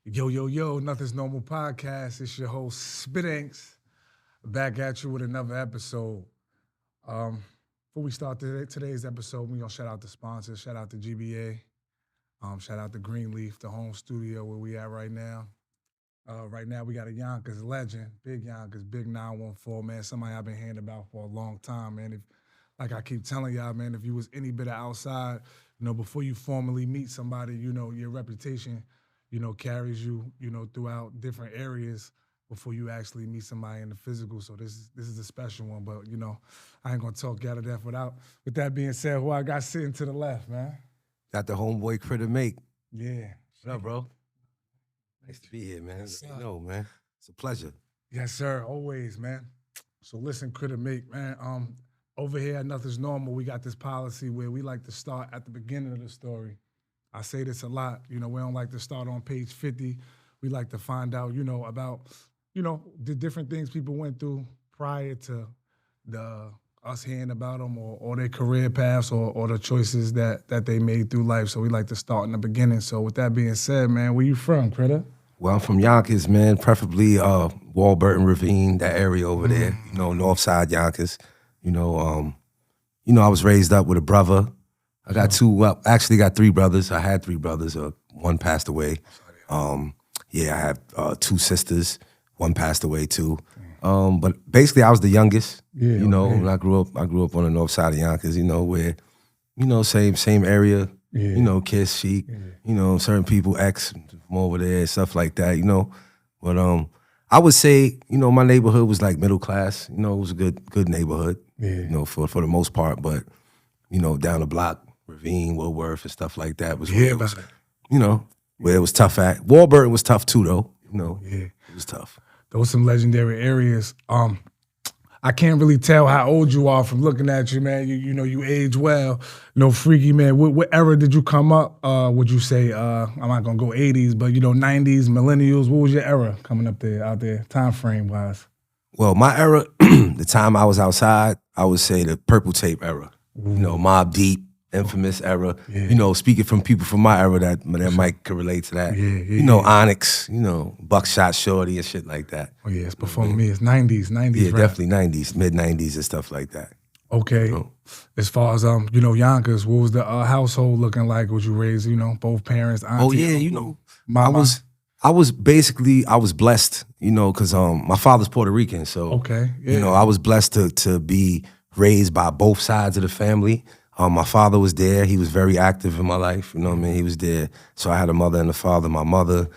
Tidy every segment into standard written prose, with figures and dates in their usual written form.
Yo, yo, yo, Nothing's Normal podcast. It's your host, Spittinks, back at you with another episode. Before we start today's episode, we're going to shout out the sponsors. Shout out to GBA. Shout out to Green Leaf, the home studio where we at right now. Right now, we got a Yonkers legend, big Yonkers, big 914, man. Somebody I've been hearing about for a long time, man. Like I keep telling y'all, man, if you was any bit of outside, before you formally meet somebody, your reputation carries you, throughout different areas before you actually meet somebody in the physical. So this is a special one, but I ain't gonna talk you out of that with that being said, who I got sitting to the left, man? Got the homeboy CRITTERMAKE. Yeah. What up, bro? Nice to be here, man. Yes, You know, man. It's a pleasure. Yes, sir. Always, man. So listen, CRITTERMAKE, man. Over here at Nothing's Normal, we got this policy where we like to start at the beginning of the story. I say this a lot, we don't like to start on page 50. We like to find out, about, the different things people went through prior to us hearing about them or their career paths or the choices that they made through life. So we like to start in the beginning. So with that being said, man, where you from, Critter? Well, I'm from Yonkers, man. Preferably Warburton Ravine, that area over there. North side Yonkers. I was raised up with a brother. I got actually got three brothers. I had three brothers. One passed away. I have two sisters. One passed away too. But basically, I was the youngest. Yeah, when I grew up on the north side of Yonkers. Where, same area. Yeah. Kiss, Chic. Yeah. Certain people, ex from over there, stuff like that. But I would say, my neighborhood was like middle class. It was a good neighborhood. Yeah. For the most part. But down the block, Ravine, Woodworth, and stuff like that was where it was, where it was tough at. Warburton was tough too, though. It was tough. Those some legendary areas. I can't really tell how old you are from looking at you, man. You age well. Freaky, man. What era did you come up? Would you say, I'm not gonna go 80s, but 90s, millennials, what was your era coming out there, time frame wise? Well, my era, the time I was outside, I would say the purple tape era. Ooh. Mobb Deep, infamous era. Yeah. Speaking from people from my era that might could relate to that. Yeah. Onyx, Buckshot Shorty and shit like that. Oh yeah, it's before me. It's 90s. Yeah, rap. Definitely 90s, mid-90s and stuff like that. Okay. As far as Yonkers, what was the household looking like? Was you raised, both parents, auntie? Oh yeah, mama? I was blessed, because my father's Puerto Rican, so okay. Yeah. I was blessed to be raised by both sides of the family. My father was there. He was very active in my life. He was there. So I had a mother and a father. My mother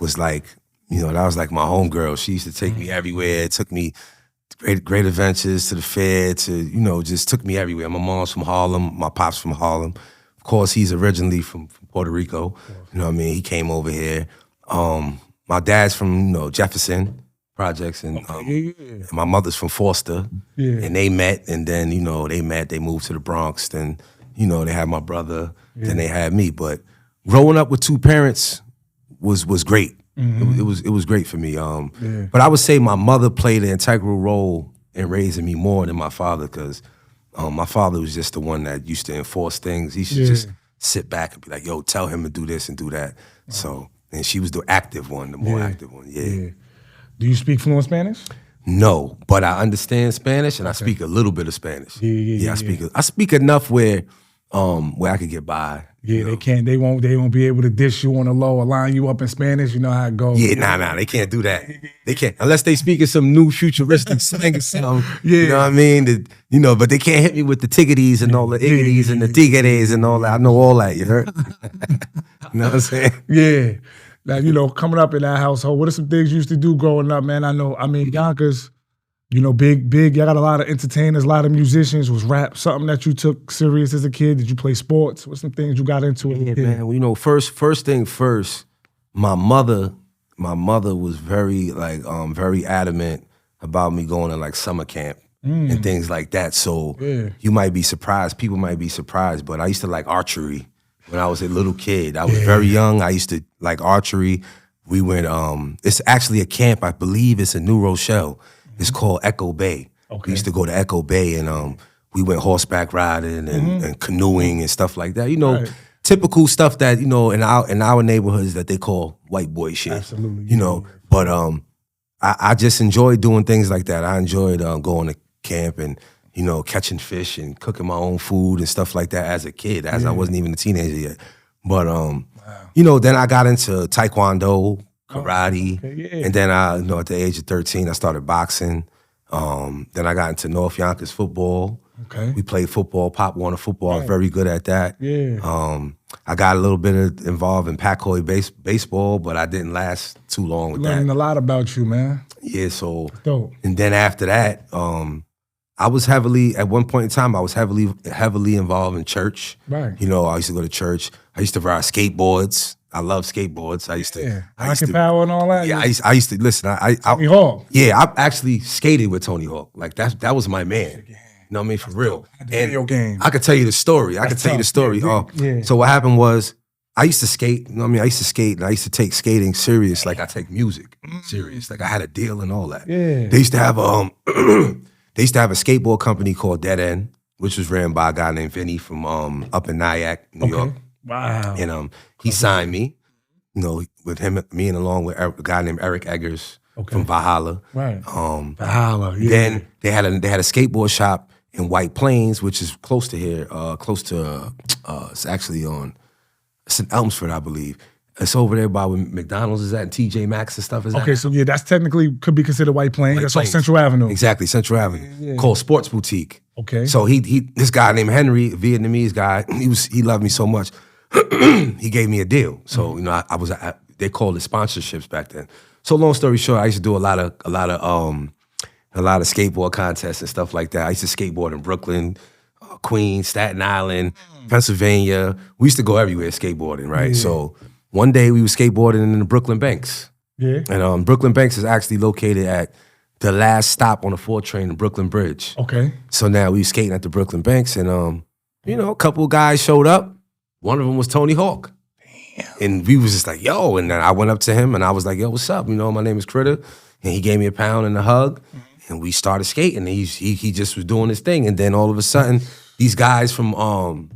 was like, that was like my homegirl. She used to take me everywhere. It took me great adventures to the fair, to, just took me everywhere. My mom's from Harlem. My pop's from Harlem. Of course, he's originally from Puerto Rico. He came over here. My dad's from, Jefferson Projects, and my mother's from Forster, and they met, and then they moved to the Bronx. Then they had my brother, then they had me. But growing up with two parents was great. Mm-hmm. It was great for me. But I would say my mother played an integral role in raising me more than my father, because my father was just the one that used to enforce things. He should just sit back and be like, "Yo, tell him to do this and do that." So, and she was the active one, the more active one. Yeah. Do you speak fluent Spanish? No, but I understand Spanish and I speak a little bit of Spanish. I speak enough where I could get by. Yeah, they won't be able to dish you on the low or line you up in Spanish. You know how it goes. Yeah, nah, they can't do that. They can't, unless they speaking some new futuristic slang or something. You know what I mean? But they can't hit me with the tiggities and all the iggities and the tiggities and all that. I know all that, you heard? You know what I'm saying? Yeah. Like, coming up in that household, what are some things you used to do growing up, man? Yonkers, big. Y'all got a lot of entertainers, a lot of musicians. Was rap something that you took serious as a kid? Did you play sports? What's some things you got into? Yeah, man. Well, first thing first, my mother was very very adamant about me going to like summer camp and things like that. So you might be surprised, people might be surprised, but I used to like archery. When I was a little kid, I was very young. I used to like archery. We went, it's actually a camp, I believe it's in New Rochelle. It's called Echo Bay. Okay. We used to go to Echo Bay and we went horseback riding and canoeing and stuff like that. typical stuff that, you know, in our neighborhoods that they call white boy shit. Absolutely. You know, but I just enjoyed doing things like that. I enjoyed going to camp and, you know, catching fish and cooking my own food and stuff like that as a kid, as I wasn't even a teenager yet. But, you know, then I got into Taekwondo, karate, and then you know, at the age of 13, I started boxing. Then I got into North Yonkers football. Okay. We played football, Pop Warner football. I was very good at that. Yeah. I got a little bit involved in Pacoy baseball, but I didn't last too long with that. Learning a lot about you, man. Yeah, so. Dope. And then after that, I was at one point in time, I was heavily involved in church. Right. You know, I used to go to church. I used to ride skateboards. I love skateboards. I used to. Rocket Power and all that? Yeah, I used to, listen, Tony Hawk. Yeah, I actually skated with Tony Hawk. Like, that was my man. You know what I mean? For real. Video game. I could tell you the story. So what happened was, I used to skate. You know what I mean? I used to skate, and I used to take skating serious, like I take music serious. Like I had a deal and all that. Yeah. They used to have a skateboard company called Dead End, which was ran by a guy named Vinny from up in Nyack, New York. Wow. And he signed me, you know, with me and along with a guy named Eric Eggers from Valhalla. Right. Valhalla. Yeah. Then they had a skateboard shop in White Plains, which is close to here, it's actually it's in Elmsford, I believe. It's over there by where McDonald's is at and TJ Maxx and stuff. Okay, so yeah, that's technically could be considered White Plains. That's on Central Avenue. Exactly, Central Avenue. Called Sports Boutique. Okay. So this guy named Henry, a Vietnamese guy, he loved me so much. He gave me a deal. So, you know, they called it sponsorships back then. So long story short, I used to do a lot of skateboard contests and stuff like that. I used to skateboard in Brooklyn, Queens, Staten Island, Pennsylvania. We used to go everywhere skateboarding, right? Yeah. So one day we were skateboarding in the Brooklyn Banks. Yeah. And Brooklyn Banks is actually located at the last stop on the 4 train, the Brooklyn Bridge. Okay. So now we were skating at the Brooklyn Banks, and you know, a couple of guys showed up. One of them was Tony Hawk. Damn. And we was just like, yo, and then I went up to him and I was like, yo, what's up? You know, my name is Critter. And he gave me a pound and a hug. And we started skating. And he just was doing his thing. And then all of a sudden, these guys from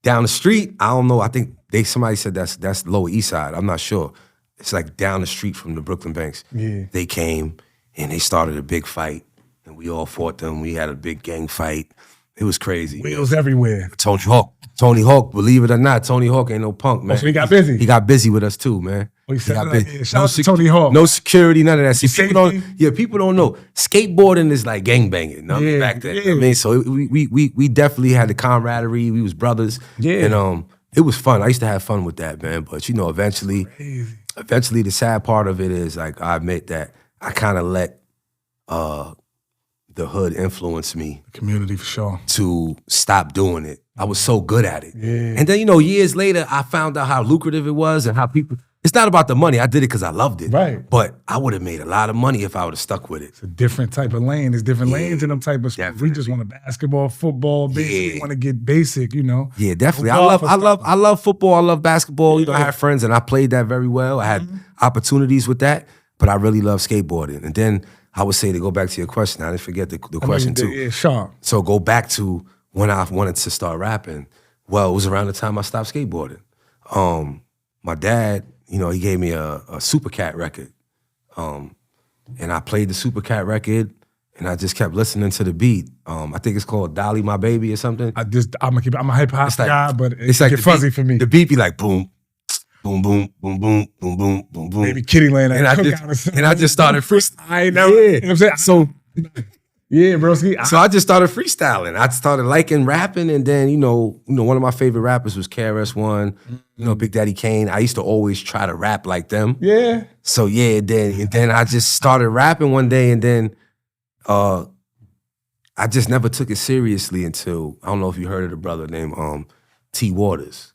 down the street, I don't know, I think somebody said that's Lower East Side. I'm not sure. It's like down the street from the Brooklyn Banks. Yeah. They came and they started a big fight. And we all fought them. We had a big gang fight. It was crazy. Wheels everywhere. Tony Hawk, believe it or not, Tony Hawk ain't no punk, man. Oh, so he got busy? He got busy with us too, man. Oh, shout out to Tony Hawk. No security, none of that. See, people don't know. Skateboarding is like gangbanging, back then. Yeah. I mean, so we definitely had the camaraderie. We was brothers. Yeah. And it was fun. I used to have fun with that, man. But you know, eventually the sad part of it is, like, I admit that I kind of let the hood influenced me. The community, for sure. To stop doing it. I was so good at it. Yeah. And then, you know, years later, I found out how lucrative it was and how people, it's not about the money. I did it because I loved it. Right. But I would have made a lot of money if I would have stuck with it. It's a different type of lane. There's different lanes in them type of sports. We just want to basketball, football, basically want to get basic, you know. Yeah, definitely. I love football. I love basketball. You know, I have friends and I played that very well. I had opportunities with that, but I really love skateboarding. And then I would say, to go back to your question, I didn't forget the question too. Yeah, sure. So go back to when I wanted to start rapping. Well, it was around the time I stopped skateboarding. My dad, you know, he gave me a Super Cat record. And I played the Super Cat record and I just kept listening to the beat. I think it's called Dolly My Baby or something. I'm a hip hop guy, but it's like fuzzy for me. The beat be like boom, boom, boom, boom, boom, boom, boom, boom, boom. Maybe Kitty Land. And I just started freestyling. I know. Yeah. You know what I'm saying? So yeah, bro. So I just started freestyling. I started liking rapping, and then you know, one of my favorite rappers was KRS-One. You know, Big Daddy Kane. I used to always try to rap like them. Yeah. So yeah, then I just started rapping one day, and then I just never took it seriously until, I don't know if you heard of the brother named T. Waters.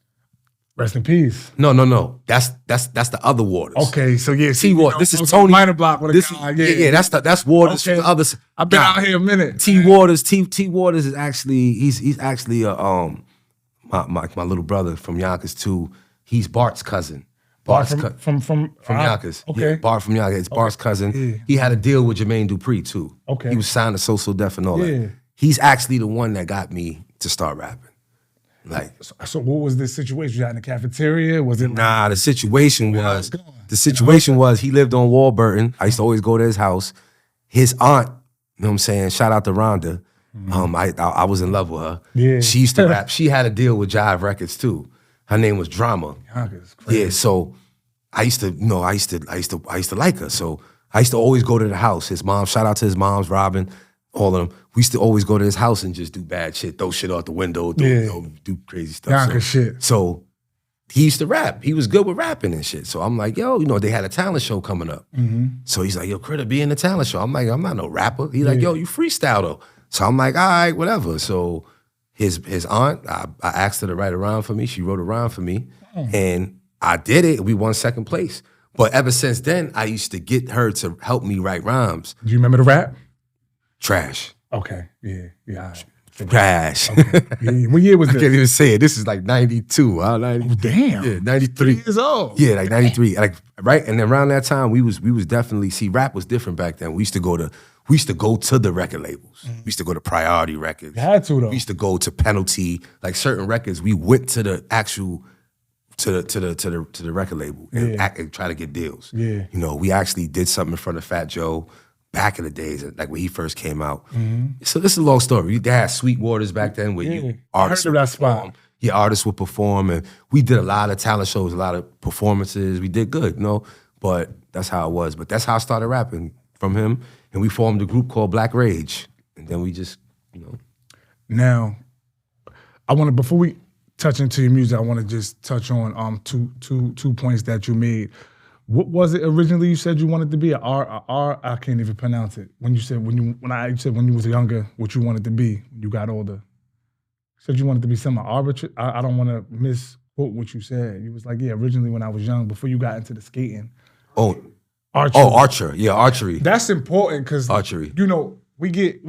Rest in peace. No. That's the other Waters. Okay, so yeah, T. Waters. This is Tony Minor Block with a guy. Yeah. That's Waters from the other. I've been out here a minute. T. Waters. T. Waters is actually he's actually my little brother from Yonkers too. He's Bart's cousin. Bart from Yonkers. Okay. Yeah, Bart from Yonkers. It's Bart's cousin. Yeah. He had a deal with Jermaine Dupri too. Okay. He was signed to Social Def and all that. He's actually the one that got me to start rapping. Like, so what was the situation? You had in the cafeteria? Was it? nah, the situation was he lived on Warburton. I used to always go to his house. His aunt, you know what I'm saying? Shout out to Rhonda. I was in love with her. Yeah. She used to rap. She had a deal with Jive Records too. Her name was Drama. Yonkers, crazy. Yeah, so I used to like her. So I used to always go to the house. His mom, shout out to his moms, Robin, all of them. We used to always go to his house and just do bad shit, throw shit out the window, do crazy stuff. Yonkers shit. So he used to rap. He was good with rapping and shit. So I'm like, yo, they had a talent show coming up. So he's like, yo, Critter, be in the talent show. I'm like, I'm not no rapper. He's like, yo, you freestyle though. So I'm like, all right, whatever. So his aunt, I asked her to write a rhyme for me. She wrote a rhyme for me. And I did it. We won second place. But ever since then, I used to get her to help me write rhymes. Do you remember the rap? Trash. Okay, yeah. Trash. Okay. Yeah. What year was this? I can't even say it. This is like 92. 90, damn. Yeah, 93. 3 years old. Yeah, like 93. Like, right? And then around that time, we was definitely, see, rap was different back then. We used to go to the record labels. We used to go to Priority Records. You had to though. We used to go to Penalty. Like certain records, we went to the actual to the record label and try to get deals. Yeah. We actually did something in front of Fat Joe back in the days, like when he first came out. So this is a long story. They had Sweetwaters back then where artists I heard of that spot. Yeah, artists would perform, and we did a lot of talent shows, a lot of performances. We did good, but that's how it was. But that's how I started rapping from him, and we formed a group called Black Rage, and then we just, Now, I want to, before we touch into your music, I want to just touch on two points that you made. What was it originally you said you wanted to be? I can't even pronounce it. When you said when you was younger, what you wanted to be when you got older. You said you wanted to be something arbitrary. I don't want to misquote what you said. You was like, yeah, originally when I was young, before you got into the skating. Archery. Oh, archer. Yeah, archery. That's important because archery. We get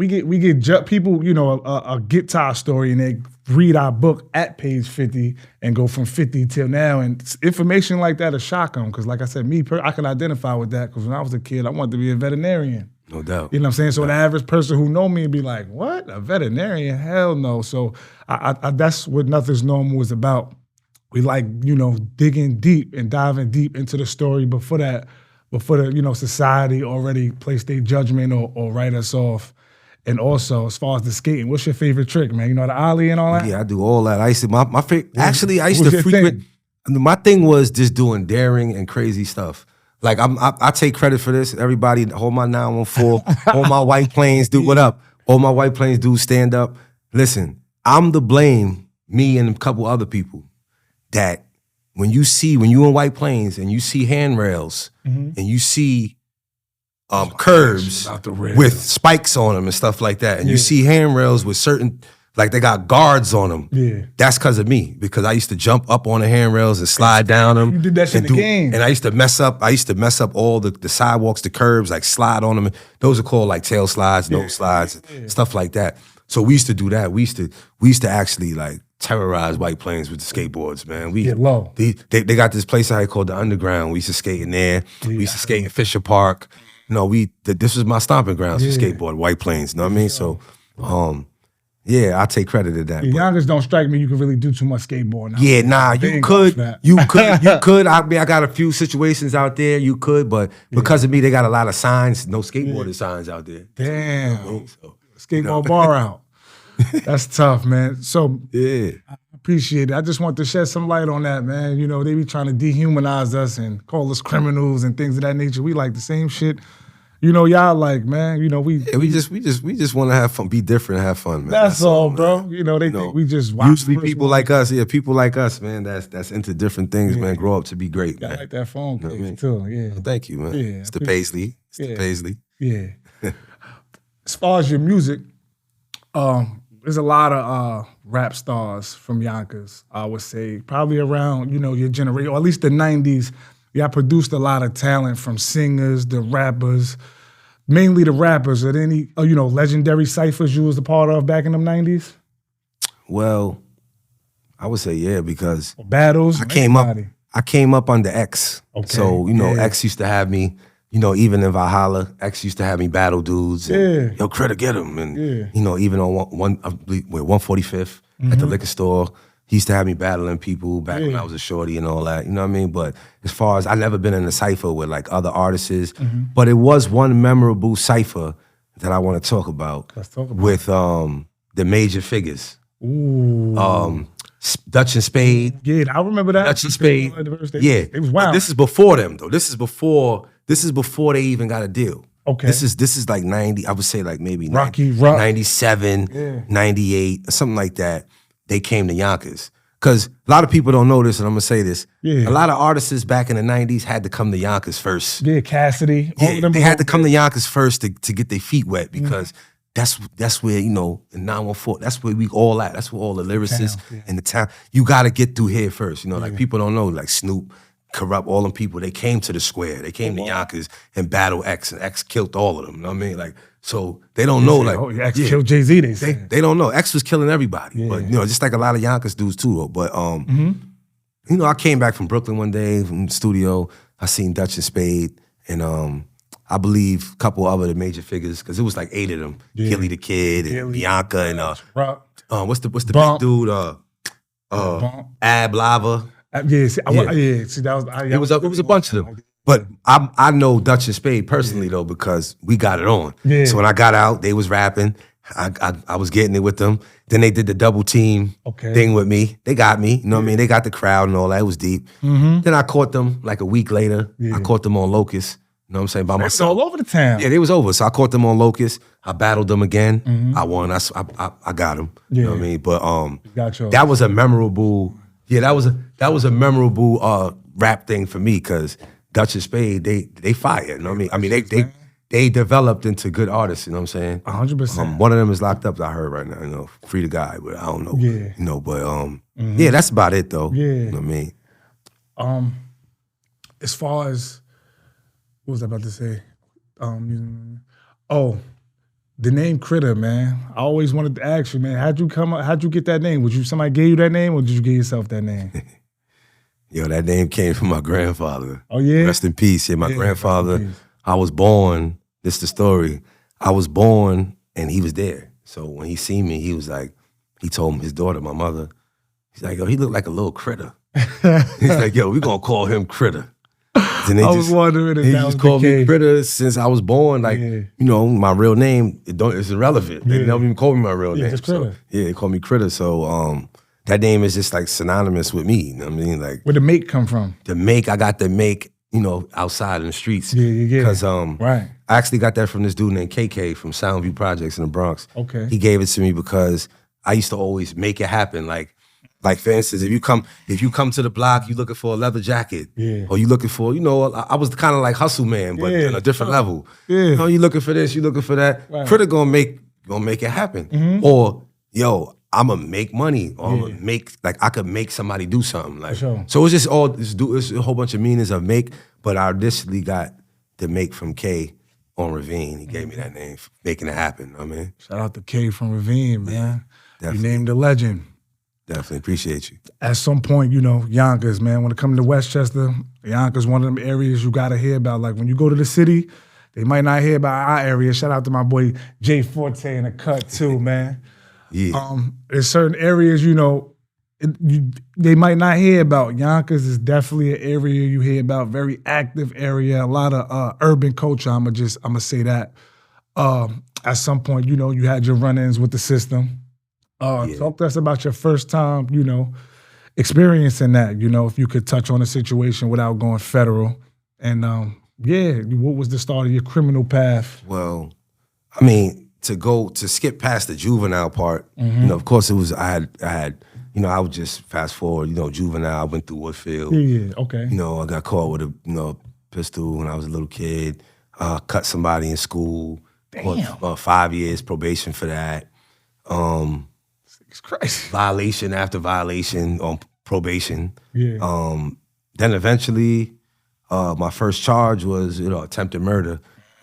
people, a guitar story, and they read our book at page 50 and go from 50 till now, and information like that will shock them. Because like I said, I can identify with that because when I was a kid, I wanted to be a veterinarian. No doubt. You know what I'm saying? So the average person who know me would be like, what? A veterinarian? Hell no. So I that's what Nothing's Normal is about. We like, digging deep and diving deep into the story before the society already placed their judgment or write us off. And also, as far as the skating, what's your favorite trick, man? The ollie and all that? Yeah, I do all that. I used to, I used to frequent, my thing was just doing daring and crazy stuff. Like, I take credit for this. Everybody, hold my 914, all my White Plains, dude, what up? All my White Plains dudes, stand up. Listen, I'm to blame, me and a couple other people, that when you in White Plains and you see handrails and you see curbs with spikes on them and stuff like that, and you see handrails with certain, like they got guards on them. Yeah, that's because of me, because I used to jump up on the handrails and slide down them. You did that shit in the game. And I used to mess up all the sidewalks, the curbs, like slide on them. Those are called like tail slides, nose slides, stuff like that. So we used to do that. We used to actually like terrorize White Plains with the skateboards, man. We get low. They got this place out here called the Underground. We used to skate in there. We used to skate in Fisher Park. This was my stomping grounds for skateboard, White Plains. You know what I mean? So, I take credit to that. The youngest don't strike me. You can really do too much skateboarding. Yeah, nah, you could. I mean, I got a few situations out there. You could, but because of me, they got a lot of signs, no skateboarding signs out there. Damn. Skateboard bar out. That's tough, man. So I appreciate it. I just want to shed some light on that, man. They be trying to dehumanize us and call us criminals and things of that nature. We like the same shit. Y'all like, man. We just want to have fun, be different, and have fun, man. That's all, bro. They think we just watch. Usually people like us, people like us, man. That's into different things, man. Grow up to be great, man. I like that phone case too. Yeah. Well, thank you, man. Yeah, it's the Paisley. It's the Paisley. Yeah. As far as your music, there's a lot of rap stars from Yonkers, I would say. Probably around, your generation, or at least the 90s. Y'all produced a lot of talent from singers, the rappers, mainly the rappers. Are there any, legendary ciphers you was a part of back in the 90s? Well, I would say because battles. I came up under X. Okay. So, X used to have me, even in Valhalla, X used to have me battle dudes. And, Critter, get him. And, even on 145th at the liquor store, He used to have me battling people back when I was a shorty and all that. You know what I mean? But as far as I never been in a cipher with like other artists, but it was one memorable cipher that I want to talk about. Let's talk about with the major Figgas. Ooh. Dutch and Spade. Yeah, I remember that. Dutch and Spade. Yeah. It was wild. But this is before them though. This is before they even got a deal. Okay. This is like 90, I would say like maybe Rocky Rock. 97, 98, or something like that. They came to Yonkers. Because a lot of people don't know this, and I'm going to say this. Yeah. A lot of artists back in the 90s had to come to Yonkers first. Yeah, Cassidy. Yeah, they had to come to Yonkers first to get their feet wet because that's where, you know, in 914, that's where we all at. That's where all the lyricists in the town. You got to get through here first. You know, like people don't know, like Snoop, Corrupt, all them people, they came to the square. They came to Yonkers and battled X, and X killed all of them. You know what I mean? Like, so they don't know, like, X killed Jay-Z, they don't know. X was killing everybody. But, you know, just like a lot of Yonkers dudes too, though. But, you know, I came back from Brooklyn one day from the studio. I seen Dutch and Spade, and I believe a couple other the major figures, because it was like 8 of them. Gilly the Kid, and Bianca, and what's the big dude? Ab Lava. See, that was It was a bunch of them. But I know Dutch and Spade personally though, because we got it on. Yeah. So when I got out, they was rapping. I was getting it with them. Then they did the double team thing with me. They got me, you know what I mean? They got the crowd and all that. It was deep. Then I caught them like a week later. I caught them on Locust. You know what I'm saying? By myself. all over the town. Yeah, they was over. So I caught them on Locust. I battled them again. I won. I got them. You know what I mean? But that was a memorable. Yeah, that was a memorable rap thing for me, because Dutch and Spade, they fired. You know what I mean? They developed into good artists. You know what I'm saying? 100%. One of them is locked up, I heard right now. You know, free the guy, but I don't know. Yeah. You know, but yeah, that's about it though. Yeah. You know what I mean? As far as what was I about to say? The name Critter, man. I always wanted to ask you, man, how'd you get that name? Somebody gave you that name, or did you give yourself that name? Yo, that name came from my grandfather. Oh, yeah? Rest in peace. Yeah, my grandfather, I was born, this is the story. I was born and he was there. So when he seen me, he was like, he told his daughter, my mother, he's like, yo, he looked like a little critter. He's like, yo, we gonna call him Critter. And I was wondering if he that was just called the me case. Critter since I was born. Like, you know, my real name, it's irrelevant. They never even called me my real name. Just Critter. So, they called me Critter. So that name is just like synonymous with me. You know what I mean? Like, Where'd the make come from? I got the make, you know, outside in the streets. Yeah. Because right. I actually got that from this dude named KK from Soundview Projects in the Bronx. Okay. He gave it to me because I used to always make it happen. Like for instance, if you come to the block, you looking for a leather jacket, or you looking for, you know, I was kind of like hustle man, but on a different level. You know, you looking for this, you looking for that. Right. Critter gonna make it happen, or yo, I'ma make money, or I'ma make, like, I could make somebody do something, like. So it's just it's a whole bunch of meanings of make, but I initially got the make from K on Ravine. He gave me that name, making it happen. I mean, shout out to K from Ravine, man. You named a legend. Definitely appreciate you. At some point, you know, Yonkers, man, when it comes to Westchester, Yonkers one of them areas you gotta hear about. Like when you go to the city, they might not hear about our area. Shout out to my boy Jay Forte in the cut too, man. There's certain areas, you know, they might not hear about. Yonkers is definitely an area you hear about, very active area, a lot of urban culture. I'ma say that. At some point, you know, you had your run-ins with the system. Talk to us about your first time, you know, experiencing that, you know, if you could touch on the situation without going federal. And what was the start of your criminal path? Well, I mean, to skip past the juvenile part, you know, of course it was, I had, you know, I would just fast forward, you know, juvenile, I went through Woodfield. Okay. You know, I got caught with a pistol when I was a little kid, cut somebody in school. Damn. 5 years probation for that. It's crazy. Violation after violation on probation. Yeah. Then eventually, my first charge was, you know, attempted murder.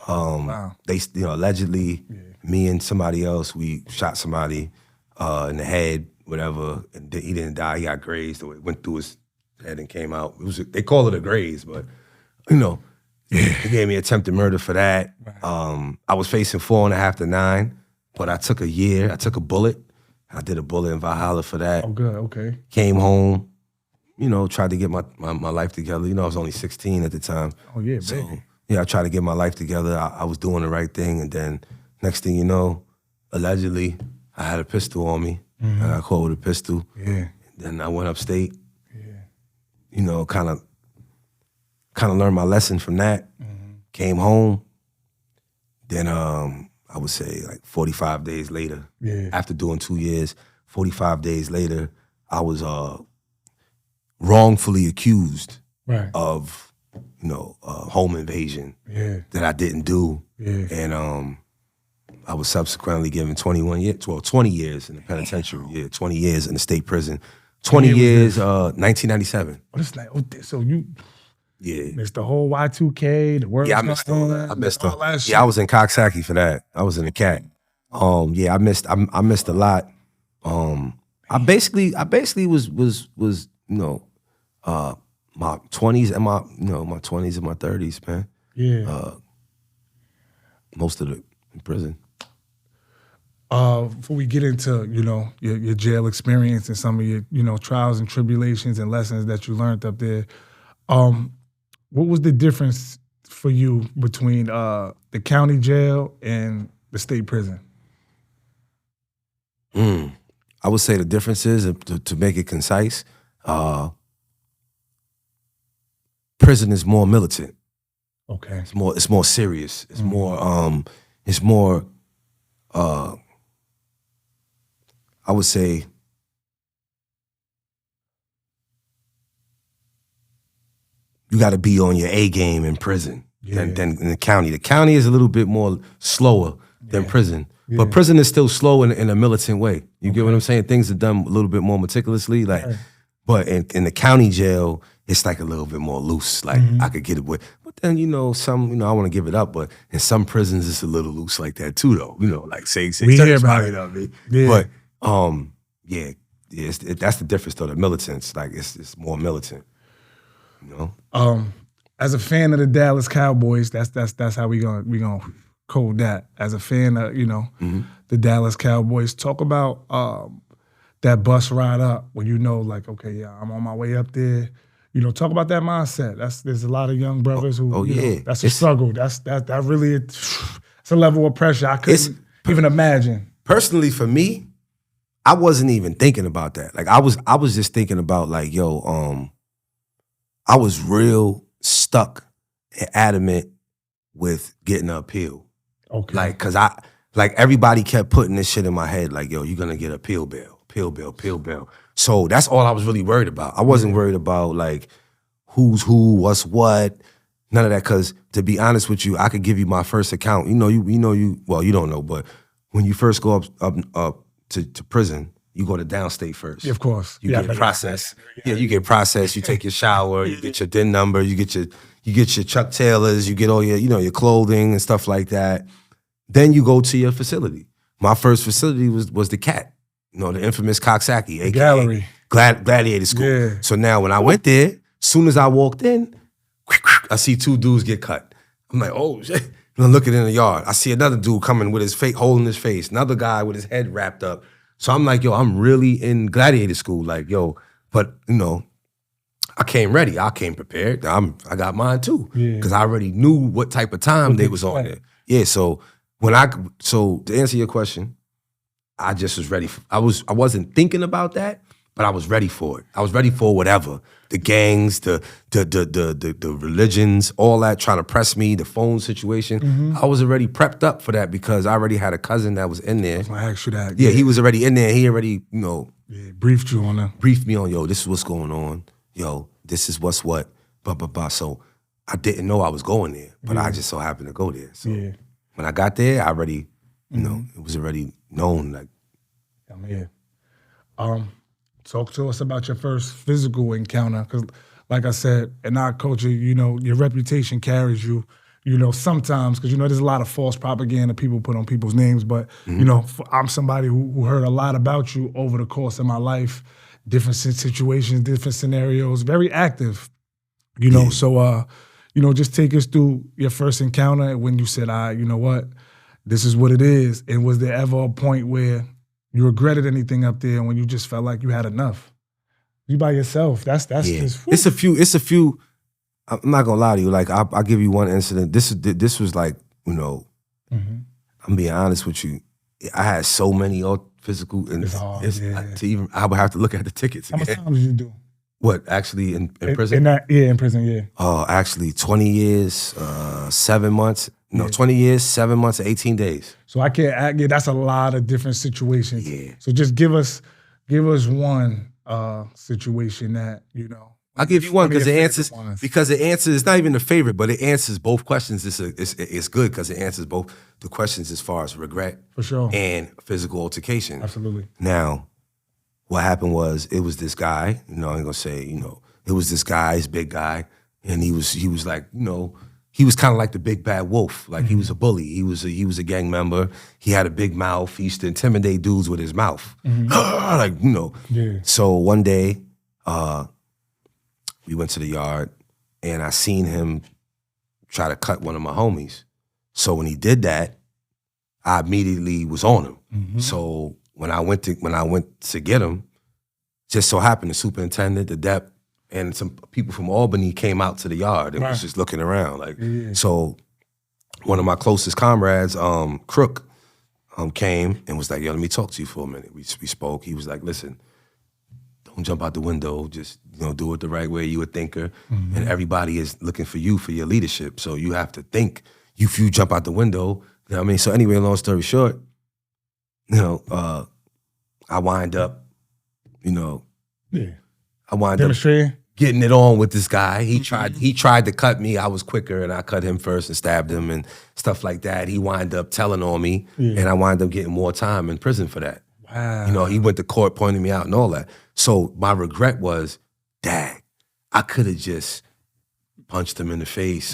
They, you know, allegedly, me and somebody else, we shot somebody in the head, whatever, and he didn't die. He got grazed. It went through his head and came out. They call it a graze, but, you know, they gave me attempted murder for that. I was facing 4.5 to 9, but I took a year. I took a bullet. I did a bullet in Valhalla for that. Oh, good. Okay. Came home, you know, tried to get my life together. You know, I was only 16 at the time. Oh, yeah, So, baby. yeah, I tried to get my life together. I was doing the right thing. And then next thing you know, allegedly, I had a pistol on me. I got caught with a pistol. Yeah. Then I went upstate. Yeah. You know, kind of learned my lesson from that. Came home. Then I would say like 45 days later, after doing 2 years, 45 days later, I was wrongfully accused of, you know, home invasion that I didn't do. And I was subsequently given 20 years in the penitentiary. Yeah, 20 years in the state prison. 20 years, 1997. But it's like, so you missed the whole Y2K, the work. Yeah, I missed all that. I missed all that shit. Yeah, I was in Coxsackie for that. I was in the cat. Yeah, I missed a lot. I basically was you know, my 20s and my 20s and my 30s, man. Yeah. Most of it in prison. Before we get into, you know, your jail experience and some of your, you know, trials and tribulations and lessons that you learned up there, what was the difference for you between the county jail and the state prison? I would say the difference is, to make it concise, prison is more militant. Okay. It's more serious. It's more I would say you got to be on your A game in prison than in the county. The county is a little bit more slower than prison. But prison is still slow in a militant way. You get what I'm saying? Things are done a little bit more meticulously. Like, but in the county jail, it's like a little bit more loose. Like I could get it with. But then, you know, I want to give it up, but in some prisons it's a little loose like that too, though. You know, like say we hear about it. Of me. Yeah. But that's the difference though. The militants, like it's more militant. You know. As a fan of the Dallas Cowboys, that's how we gonna code that. As a fan of, you know, the Dallas Cowboys, talk about that bus ride up when you know, like, okay, yeah, I'm on my way up there. You know, talk about that mindset. There's a lot of young brothers who, you know, that's a struggle. That really, it's a level of pressure I couldn't even imagine. Personally, for me, I wasn't even thinking about that. Like I was just thinking about like, yo, I was real stuck and adamant with getting an appeal. Okay. Like, cause everybody kept putting this shit in my head, like, yo, you're gonna get appeal bail. So that's all I was really worried about. I wasn't worried about like who's who, what's what, none of that. Cause to be honest with you, I could give you my first account. Well, you don't know, but when you first go up to prison, you go to downstate first. Yeah, of course. You get processed. Yeah, you get processed. You take your shower. You get your DIN number. You get your Chuck Taylors. You get all your, you know, your clothing and stuff like that. Then you go to your facility. My first facility was the CAT. You know, the infamous Coxsackie, aka Gallery. Gladiator School. Yeah. So now when I went there, as soon as I walked in, I see two dudes get cut. I'm like, oh shit. And I'm looking in the yard. I see another dude coming with his face, holding his face. Another guy with his head wrapped up. So I'm like, yo, I'm really in Gladiator School. Like, yo, but you know, I came ready. I came prepared. I got mine too. Because I already knew what type of time they was on there. Yeah, so so to answer your question, I just was ready. I wasn't thinking about that, but I was ready for it. I was ready for whatever. The gangs, the religions, all that trying to press me, the phone situation. I was already prepped up for that because I already had a cousin that was in there. I asked you that. Yeah, he was already in there. He already, you know, briefed you on that. Briefed me on, yo, this is what's going on. Yo, this is what's what. Blah, blah, blah. So I didn't know I was going there, but I just so happened to go there. So when I got there, I already, you know, it was already known. Like, I'm here. Talk to us about your first physical encounter, because like I said, in our culture, you know, your reputation carries you, you know, sometimes, because, you know, there's a lot of false propaganda people put on people's names, but, you know, I'm somebody who heard a lot about you over the course of my life, different situations, different scenarios, very active, you know, so, you know, just take us through your first encounter when you said, you know what, this is what it is, and was there ever a point where, you regretted anything up there when you just felt like you had enough? You by yourself. That's just. It's a few. I'm not gonna lie to you. Like I'll give you one incident. This was like, you know, I'm being honest with you. I had so many physical, and It's hard, I would have to look at the tickets. How much time did you do? What, actually in prison? In prison, yeah. Oh, actually 20 years, 7 months. No, 20 years, 7 months, 18 days. So I can't. That's a lot of different situations. Yeah. So just give us one situation that, you know. I'll give you one because it answers. Because it answers. It's not even the favorite, but it answers both questions. It's good because it answers both the questions as far as regret, for sure, and physical altercation. Absolutely. Now, what happened was it was this guy. You know, I ain't gonna say. You know, it was this guy, this big guy, and he was like, you know, he was kind of like the big bad wolf. Like he was a bully. He was a gang member. He had a big mouth. He used to intimidate dudes with his mouth. Like, you know. Yeah. So one day, we went to the yard, and I seen him try to cut one of my homies. So when he did that, I immediately was on him. So when I went to get him, just so happened the superintendent, the dep, and some people from Albany came out to the yard and was just looking around. Like, so one of my closest comrades, Crook, came and was like, "Yo, let me talk to you for a minute." We spoke. He was like, "Listen, don't jump out the window. Just, you know, do it the right way. You a thinker, and everybody is looking for you for your leadership. So you have to think. If you jump out the window, you know what I mean." So anyway, long story short, you know, I wind up, you know, I wind up getting it on with this guy. He tried to cut me. I was quicker, and I cut him first and stabbed him and stuff like that. He wind up telling on me, and I wind up getting more time in prison for that. Wow. You know, he went to court pointing me out and all that. So my regret was, dang, I could have just punched him in the face,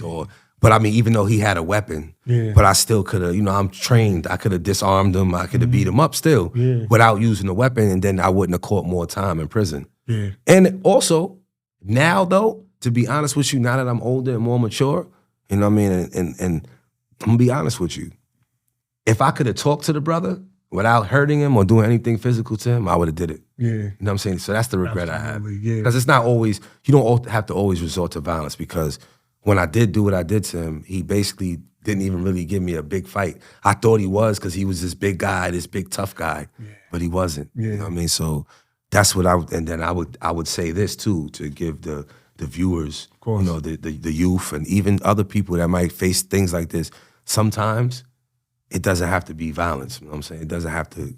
but I mean, even though he had a weapon, but I still could have, you know, I'm trained. I could have disarmed him. I could have beat him up still without using a weapon, and then I wouldn't have caught more time in prison. And also, now though, to be honest with you, now that I'm older and more mature, you know what I mean, and I'm gonna be honest with you, if I could have talked to the brother without hurting him or doing anything physical to him, I would have did it. You know what I'm saying? So that's the regret I have. Because it's not always, you don't have to always resort to violence, because when I did do what I did to him, he basically didn't even really give me a big fight. I thought he was, because he was this big guy, this big tough guy, but he wasn't. You know what I mean? So that's what and then I would say this too, to give the viewers, you know, the youth and even other people that might face things like this, sometimes it doesn't have to be violence. You know what I'm saying? It doesn't have to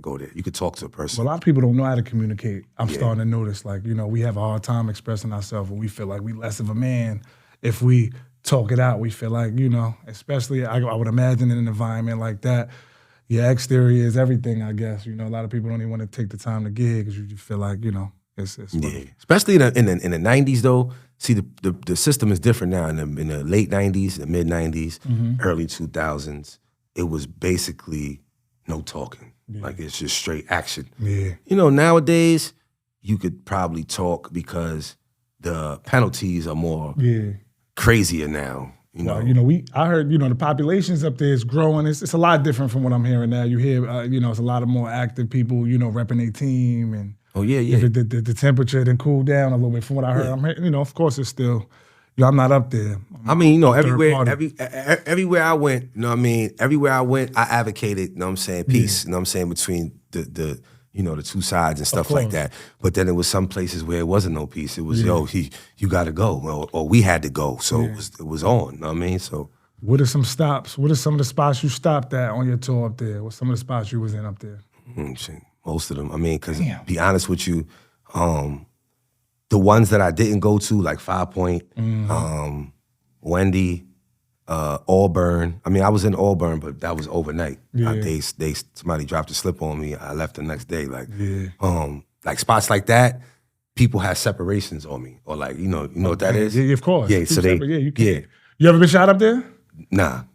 go there. You could talk to a person. Well, a lot of people don't know how to communicate. I'm starting to notice, like, you know, we have a hard time expressing ourselves, and we feel like we less of a man if we talk it out. We feel like, you know, especially I would imagine in an environment like that, your exterior is everything, I guess. You know, a lot of people don't even want to take the time to get here because you just feel like, you know, it's especially in the 90s though. See, the system is different now. In the late 90s, the mid 90s, early 2000s, it was basically no talking. Like, it's just straight action. You know, nowadays you could probably talk because the penalties are more crazier now. You know, well, you know, I heard, you know, the populations up there is growing. It's a lot different from what I'm hearing now. You hear, you know, it's a lot of more active people, you know, repping their team, and the temperature then cooled down a little bit. From what I heard, I'm hearing, you know, of course it's still, you know, I'm not up there. I mean, you know, everywhere I went, you know what I mean? Everywhere I went, I advocated, you know what I'm saying, peace, you know what I'm saying, between the you know, the two sides and stuff like that. But then there was some places where it wasn't no peace. It was, yo, you got to go, or we had to go. So it was on, you know what I mean? So what are some stops? What are some of the spots you stopped at on your tour up there? What's some of the spots you was in up there? Most of them. I mean, because be honest with you, the ones that I didn't go to, like 5 Point, Wendy, Auburn. I mean, I was in Auburn, but that was overnight. Somebody dropped a slip on me. I left the next day. Like spots like that, people have separations on me, or like, you know what that is? Yeah, of course. Yeah, so they, You ever been shot up there? Nah.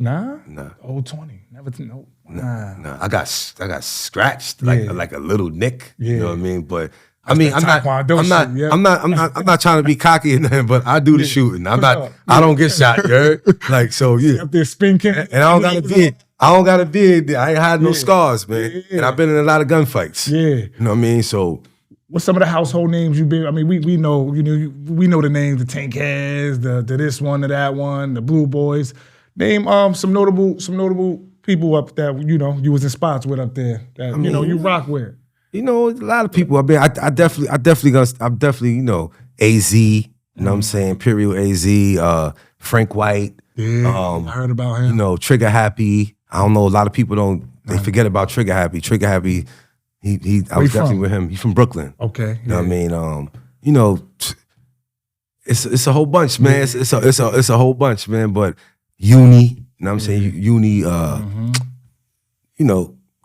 Old 20. Never. No. Nah. I got scratched like a little nick. You know what I mean? But I mean, I'm not trying to be cocky or nothing, but I do the shooting. I don't get shot, you heard? Like, so up there spin can. And I I don't got a beard. I ain't had no scars, man. Yeah. And I've been in a lot of gunfights. Yeah. You know what I mean? So what's some of the household names you've been? I mean, we know, we know the names, the Tank Heads, the this one, the that one, the Blue Boys. Name some notable people up that you was in spots with up there that you rock with. A lot of people. I mean, I'm definitely AZ. You know what I'm saying? Imperial AZ, Frank White. Yeah, I heard about him. Trigger Happy. I don't know. A lot of people they forget about Trigger Happy. Trigger Happy. I was definitely with him. He's from Brooklyn. Okay. You know what I mean? It's a whole bunch, man. It's a whole bunch, man. But Uni, you know what I'm saying? Uni,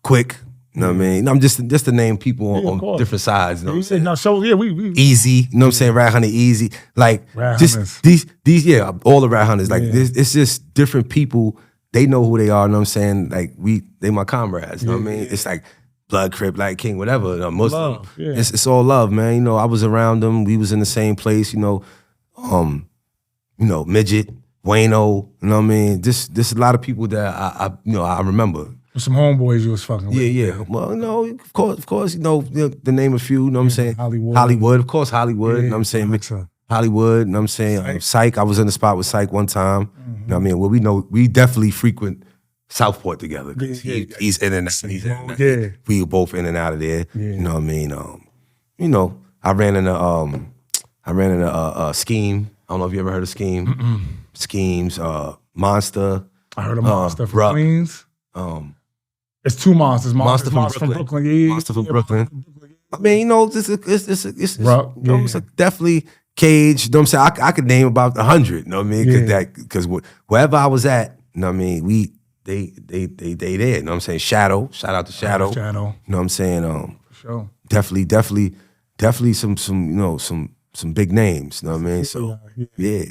Quick. You know what I mean? I'm just to name people on different sides. You know what I'm saying? No, so yeah, we Easy. You know what I'm saying? Rat Hunter Easy. Like Rat just Hunters. these all the Rat Hunters. Like it's just different people. They know who they are. You know what I'm saying? Like they my comrades. You know what I mean? It's like Blood, Crip, Black King, whatever. Muslim. Love, yeah. It's all love, man. I was around them. We was in the same place. Midget, Wayno. You know what I mean? This a lot of people that I remember. Some homeboys you was fucking with. Yeah. Well, of course, the name a few, you know what I'm saying? Hollywood. Of course, Hollywood, you know what I'm saying? Hollywood, you know what I'm saying? Psych, I was in the spot with Psych one time. You know what I mean? Well, we definitely frequent Southport together. He's in and out. Yeah. We were both in and out of there. Yeah. You know what I mean? I ran in a Scheme. I don't know if you ever heard of Scheme. Schemes, Monster. I heard of Monster from Bruck. Queens. It's two monsters. Monster from Brooklyn. Yeah. Monster from Brooklyn. I mean, it's definitely Cage. You know what I'm saying? I could name about 100. You know what I mean? Because wherever I was at, you know what I mean? They there. You know what I'm saying? Shadow. Shout out to Shadow. Shadow. You know what I'm saying? Sure. Definitely some big names. You know what I mean? So yeah.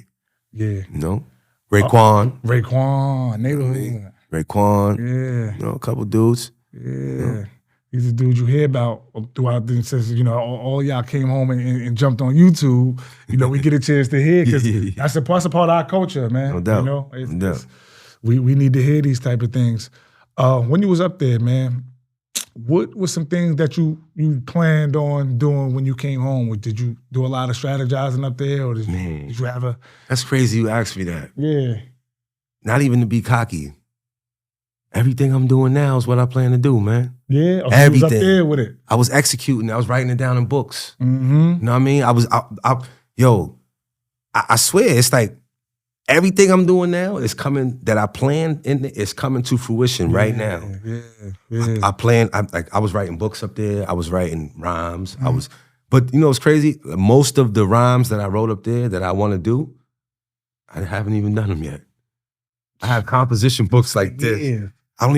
Raekwon. Neighborhood. Raekwon, yeah, a couple dudes. Yeah, he's a dude you hear about throughout the since all y'all came home and jumped on YouTube. We get a chance to hear because that's a part of our culture, man. No doubt. No doubt. We need to hear these type of things. When you was up there, man, what was some things that you planned on doing when you came home? Did you do a lot of strategizing up there, or did you have a? That's crazy. You asked me that. Yeah. Not even to be cocky. Everything I'm doing now is what I plan to do, man. Yeah, everything. You was up there with it. I was executing. I was writing it down in books. Mm-hmm. You know what I mean? I swear, it's like everything I'm doing now is coming that I planned is coming to fruition right now. Yeah. I was writing books up there. I was writing rhymes. But it's crazy. Most of the rhymes that I wrote up there that I want to do, I haven't even done them yet. I have composition books like this. Yeah. I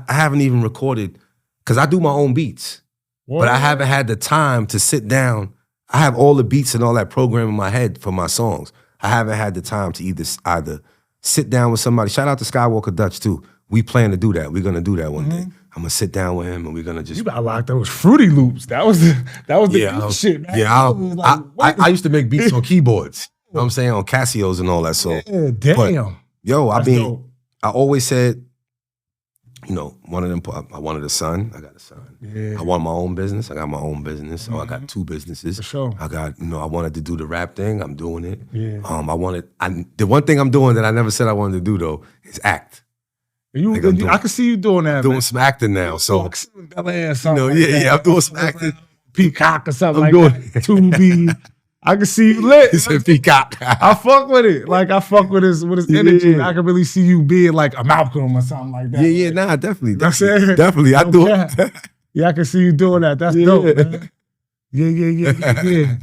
haven't even recorded, because I do my own beats. What? But I haven't had the time to sit down. I have all the beats and all that program in my head for my songs. I haven't had the time to either sit down with somebody. Shout out to Skywalker Dutch too. We plan to do that. We're gonna do that one day. I'm gonna sit down with him and we're gonna just. You got locked those Fruity Loops. That was the shit, man. Yeah, I used to make beats on keyboards. You know what I'm saying? On Casios and all that. So yeah, damn. But, I always said, one of them, I wanted a son. I got a son. Yeah. I want my own business. I got my own business. I got 2 businesses. For sure. I got, I wanted to do the rap thing. I'm doing it. Yeah. The one thing I'm doing that I never said I wanted to do though is act. I can see you doing that. Doing some acting now. So, I'm doing some acting. Peacock or something that. Tubi. I can see you lit. He said Peacock. I fuck with it. Like I fuck with his energy. I can really see you being like a Malcolm or something like that. Yeah, nah, definitely. Definitely. I do it. Yeah, I can see you doing that. That's dope, man. Yeah.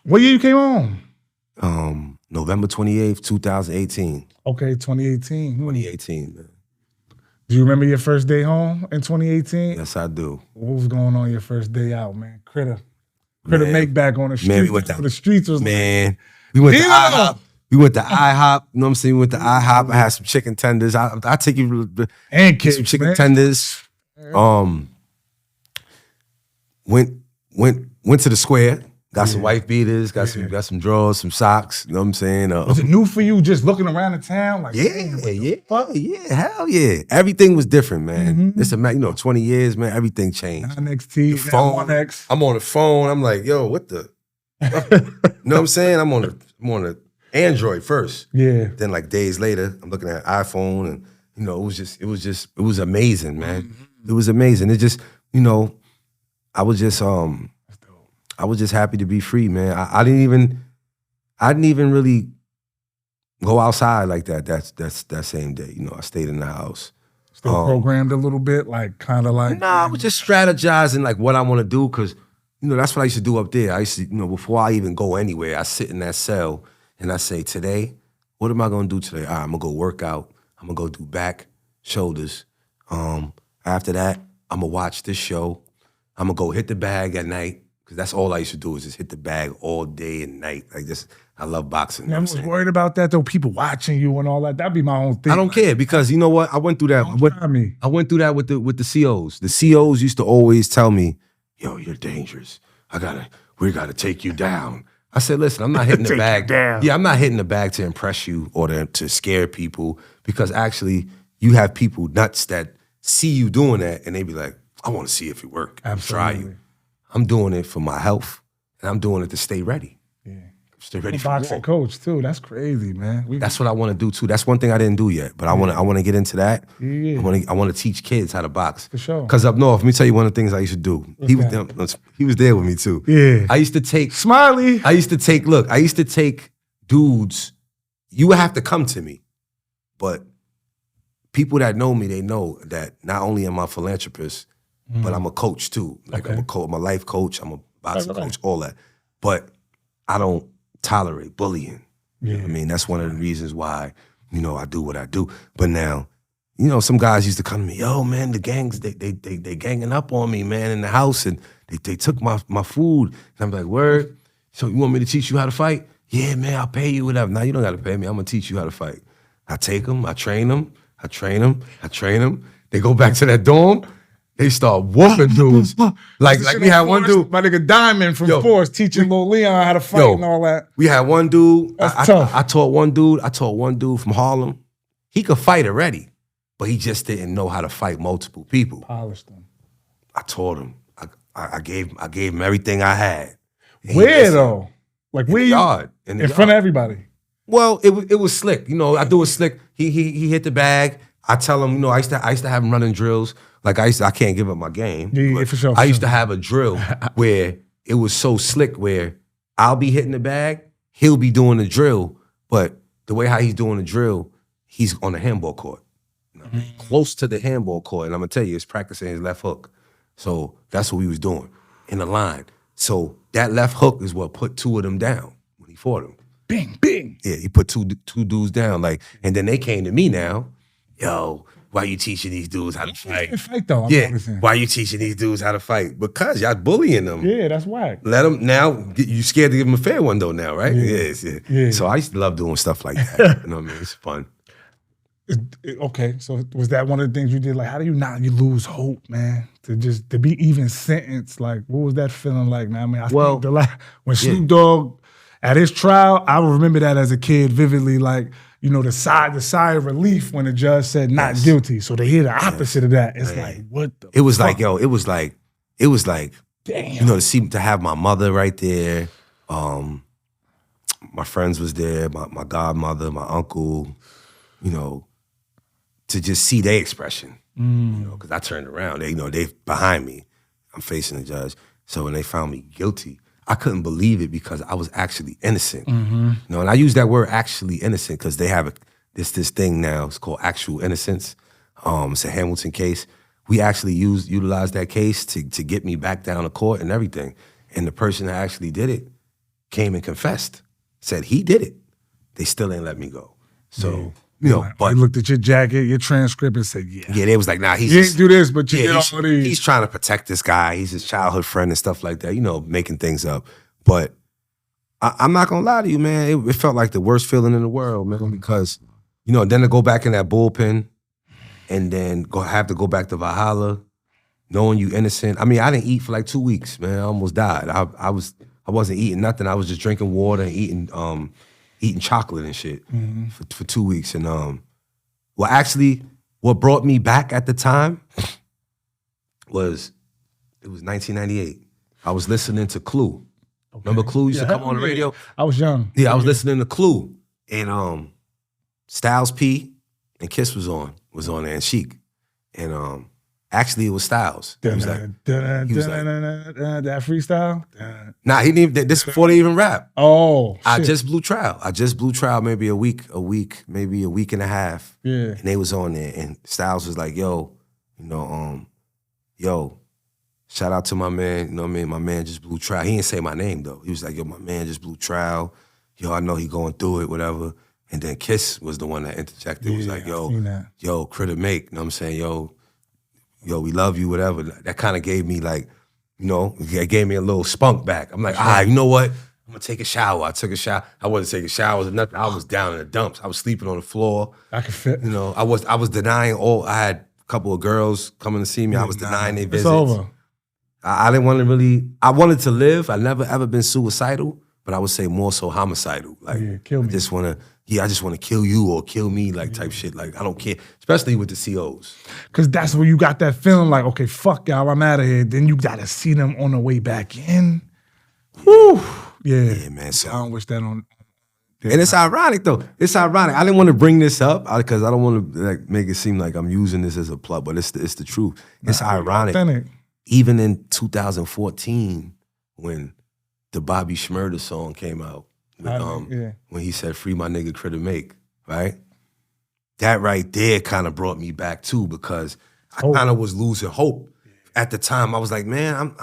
What year you came home? November 28th, 2018. Okay, 2018. 2018, man. Do you remember your first day home in 2018? Yes, I do. What was going on your first day out, man? CRITTERMAKE back on the street. Man, we went to the streets was we went to IHOP. You know what I'm saying? We went to IHOP. I had some chicken tenders. I take you and some chicken tenders. Went to the square. Got some wife beaters, got some drawers, some socks. You know what I'm saying? Was it new for you just looking around the town? Like, hell yeah. Everything was different, man. It's 20 years, man, everything changed. 9XT, the phone, 1X. I'm on the phone, I'm like, yo, what the? You know what I'm saying? I'm on the Android first. Yeah. Then like days later, I'm looking at iPhone and it was amazing, man. It was amazing. It just, I was just happy to be free, man. I didn't even really go outside like that same day. I stayed in the house. Still programmed a little bit, like kind of like. Nah, I was just strategizing like what I want to do because that's what I used to do up there. I used to, before I even go anywhere, I sit in that cell and I say, today, what am I gonna do today? All right, I'm gonna go work out. I'm gonna go do back, shoulders. After that, I'm gonna watch this show. I'm gonna go hit the bag at night. Because that's all I used to do is just hit the bag all day and night. Like this, I love boxing. I was worried about that though, people watching you and all that. That'd be my own thing. I don't care because you know what? I went through that. I went through that with the COs. The COs used to always tell me, yo, you're dangerous. We gotta take you down. I said, listen, I'm not hitting the bag. Yeah, I'm not hitting the bag to impress you or to scare people because actually you have people nuts that see you doing that and they be like, I want to see if it work. Absolutely. Try you. I'm doing it for my health, and I'm doing it to stay ready. Yeah, stay ready for boxing war. coach too. That's crazy, man. That's what I want to do too. That's one thing I didn't do yet, but I want to get into that. Yeah. I want to teach kids how to box. For sure. Because up north, let me tell you one of the things I used to do. He was there with me too. Yeah. I used to take Smiley. I used to take dudes. You would have to come to me, but people that know me, they know that not only am I a philanthropist, but I'm a coach too. Like I'm a life coach, I'm a boxing coach, all that. But I don't tolerate bullying. Yeah. You know what I mean, that's one of the reasons why, I do what I do. But now, some guys used to come to me, yo, man, the gangs, they ganging up on me, man, in the house, and they took my food. And I'm like, word? So you want me to teach you how to fight? Yeah, man, I'll pay you whatever. Now you don't gotta pay me, I'm gonna teach you how to fight. I take them, I train them. They go back to that dorm. They start whooping dudes. Like we had one dude. My nigga Diamond from Force teaching Lil Leon how to fight and all that. We had one dude. That's tough. I taught one dude from Harlem. He could fight already, but he just didn't know how to fight multiple people. Polished them. I taught him. I gave him everything I had. Where though? Like where you? In front of everybody. Well, it was slick. I do it slick. He hit the bag. I tell him, I used to have him running drills. Like I can't give up my game. Yeah, for sure. I used to have a drill where it was so slick where I'll be hitting the bag, he'll be doing the drill, but the way how he's doing the drill, he's on the handball court. Close to the handball court. And I'm gonna tell you, he's practicing his left hook. So that's what we was doing in the line. So that left hook is what put two of them down when he fought him. Bing, bing. Yeah, he put two dudes down. And then they came to me now, yo, why you teaching these dudes how to fight? Fight though. Why you teaching these dudes how to fight? Because y'all bullying them. Yeah, that's whack. Let them now. You scared to give them a fair one though now, right? Yeah. Yeah. So I used to love doing stuff like that. You know what I mean? It's fun. Okay, so was that one of the things you did? Like, how do you lose hope, man? To be even sentenced. Like, what was that feeling like, man? I mean, when Snoop Dogg at his trial, I remember that as a kid vividly. Like, the sigh of relief when the judge said not guilty. So to hear the opposite of that, it's like, what the? It was fuck? like, yo, it was like, damn. to have my mother right there. My friends was there, my godmother, my uncle, to just see their expression, because I turned around, they behind me, I'm facing the judge. So when they found me guilty, I couldn't believe it because I was actually innocent. And I use that word actually innocent because they have this thing now, it's called actual innocence. It's a Hamilton case. We actually utilized that case to get me back down to court and everything. And the person that actually did it came and confessed, said he did it. They still ain't let me go. So, but he looked at your jacket, your transcript, and said, yeah, they was like, nah, he didn't do this, but you did all these. He's trying to protect this guy. He's his childhood friend and stuff like that, making things up. But I'm not gonna lie to you, man. It felt like the worst feeling in the world, man, because, then to go back in that bullpen and then have to go back to Valhalla, knowing you innocent. I mean, I didn't eat for like 2 weeks, man. I almost died. I was I wasn't eating nothing. I was just drinking water and eating chocolate and shit for 2 weeks. And well, actually, what brought me back at the time was 1998. I was listening to Clue. Okay. Remember Clue used to come on the radio? I was young. Yeah, I was listening to Clue, and Styles P and Kiss was on there, and Chic, and actually it was Styles. He was like, that freestyle. Nah, he didn't even. This before they even rap. Oh, shit. I just blew trial maybe a week, maybe a week and a half. Yeah, and they was on there, and Styles was like, yo, yo. Shout out to my man, you know what I mean? My man just blew trial. He didn't say my name though. He was like, yo, my man just blew trial. Yo, I know he going through it, whatever. And then Kiss was the one that interjected. Was like, yo, CRITTERMAKE, you know what I'm saying? Yo, we love you, whatever. That kind of gave me like, it gave me a little spunk back. I'm like, you know what? I'm gonna take a shower. I took a shower. I wasn't taking showers or nothing. I was down in the dumps. I was sleeping on the floor. I could fit. I was denying all, I had a couple of girls coming to see me. I was denying their visits. It's over. I didn't want to really, I wanted to live. I never ever been suicidal, but I would say more so homicidal. Like, kill me. I just want to kill you or kill me, like type shit. Like, I don't care, especially with the COs. Because that's where you got that feeling like, okay, fuck y'all, I'm out of here. Then you got to see them on the way back in. Whew. Yeah, man. So, I don't wish that on. And it's ironic though. It's ironic. I didn't want to bring this up because I don't want to like make it seem like I'm using this as a plug, but it's the truth. It's ironic. Authentic. Even in 2014, when the Bobby Shmurda song came out, when he said, free my nigga CRITTERMAKE, right? That right there kind of brought me back too, because I kind of was losing hope. At the time, I was like, man,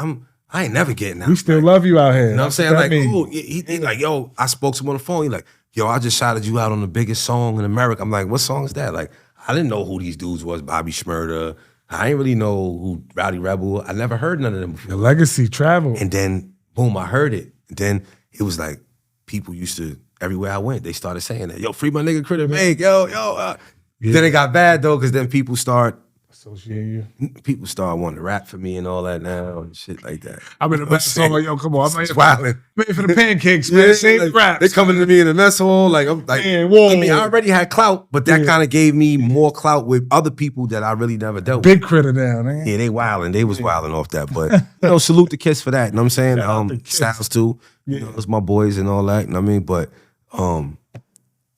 I ain't never getting out. We still love you out here. You know what I'm saying? Like, he like, yo, I spoke to him on the phone. He like, yo, I just shouted you out on the biggest song in America. I'm like, what song is that? Like, I didn't know who these dudes was, Bobby Shmurda. I didn't really know who Rowdy Rebel. I never heard none of them before. The legacy travel. And then, boom, I heard it. And then it was like, people used to, everywhere I went, they started saying that. Yo, free my nigga CRITTERMAKE, yo. Then it got bad though, because then people start wanting to rap for me and all that now and shit like that. I'm in the mess hall, like, yo, come on. I'm wilding. Ready for the pancakes, man. Same like, raps. They coming to me in the mess hall, like, I'm like, man, whoa. I mean, I already had clout, but that kind of gave me more clout with other people that I really never dealt with. Big critter down, man. Yeah, they wilding. They was wilding off that. But, salute the Kiss for that. You know what I'm saying? Styles too. Yeah. It's my boys and all that. You know what I mean? But,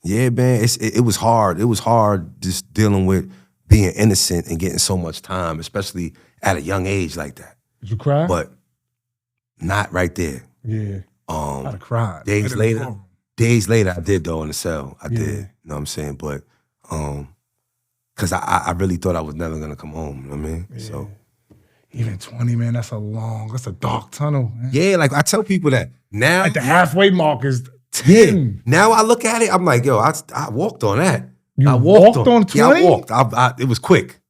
yeah, man, it was hard. It was hard just dealing with being innocent and getting so much time, especially at a young age like that. Did you cry? But not right there. Yeah. I'd have cried. Days later, I did though in the cell. I did. You know what I'm saying? But because I really thought I was never gonna come home. You know what I mean? Yeah. So even 20, man, that's a dark tunnel. Man. Yeah, like I tell people that now. At the halfway mark is 10. Yeah. Now I look at it, I'm like, yo, I walked on that. I walked on 20? Yeah, I walked. It was quick.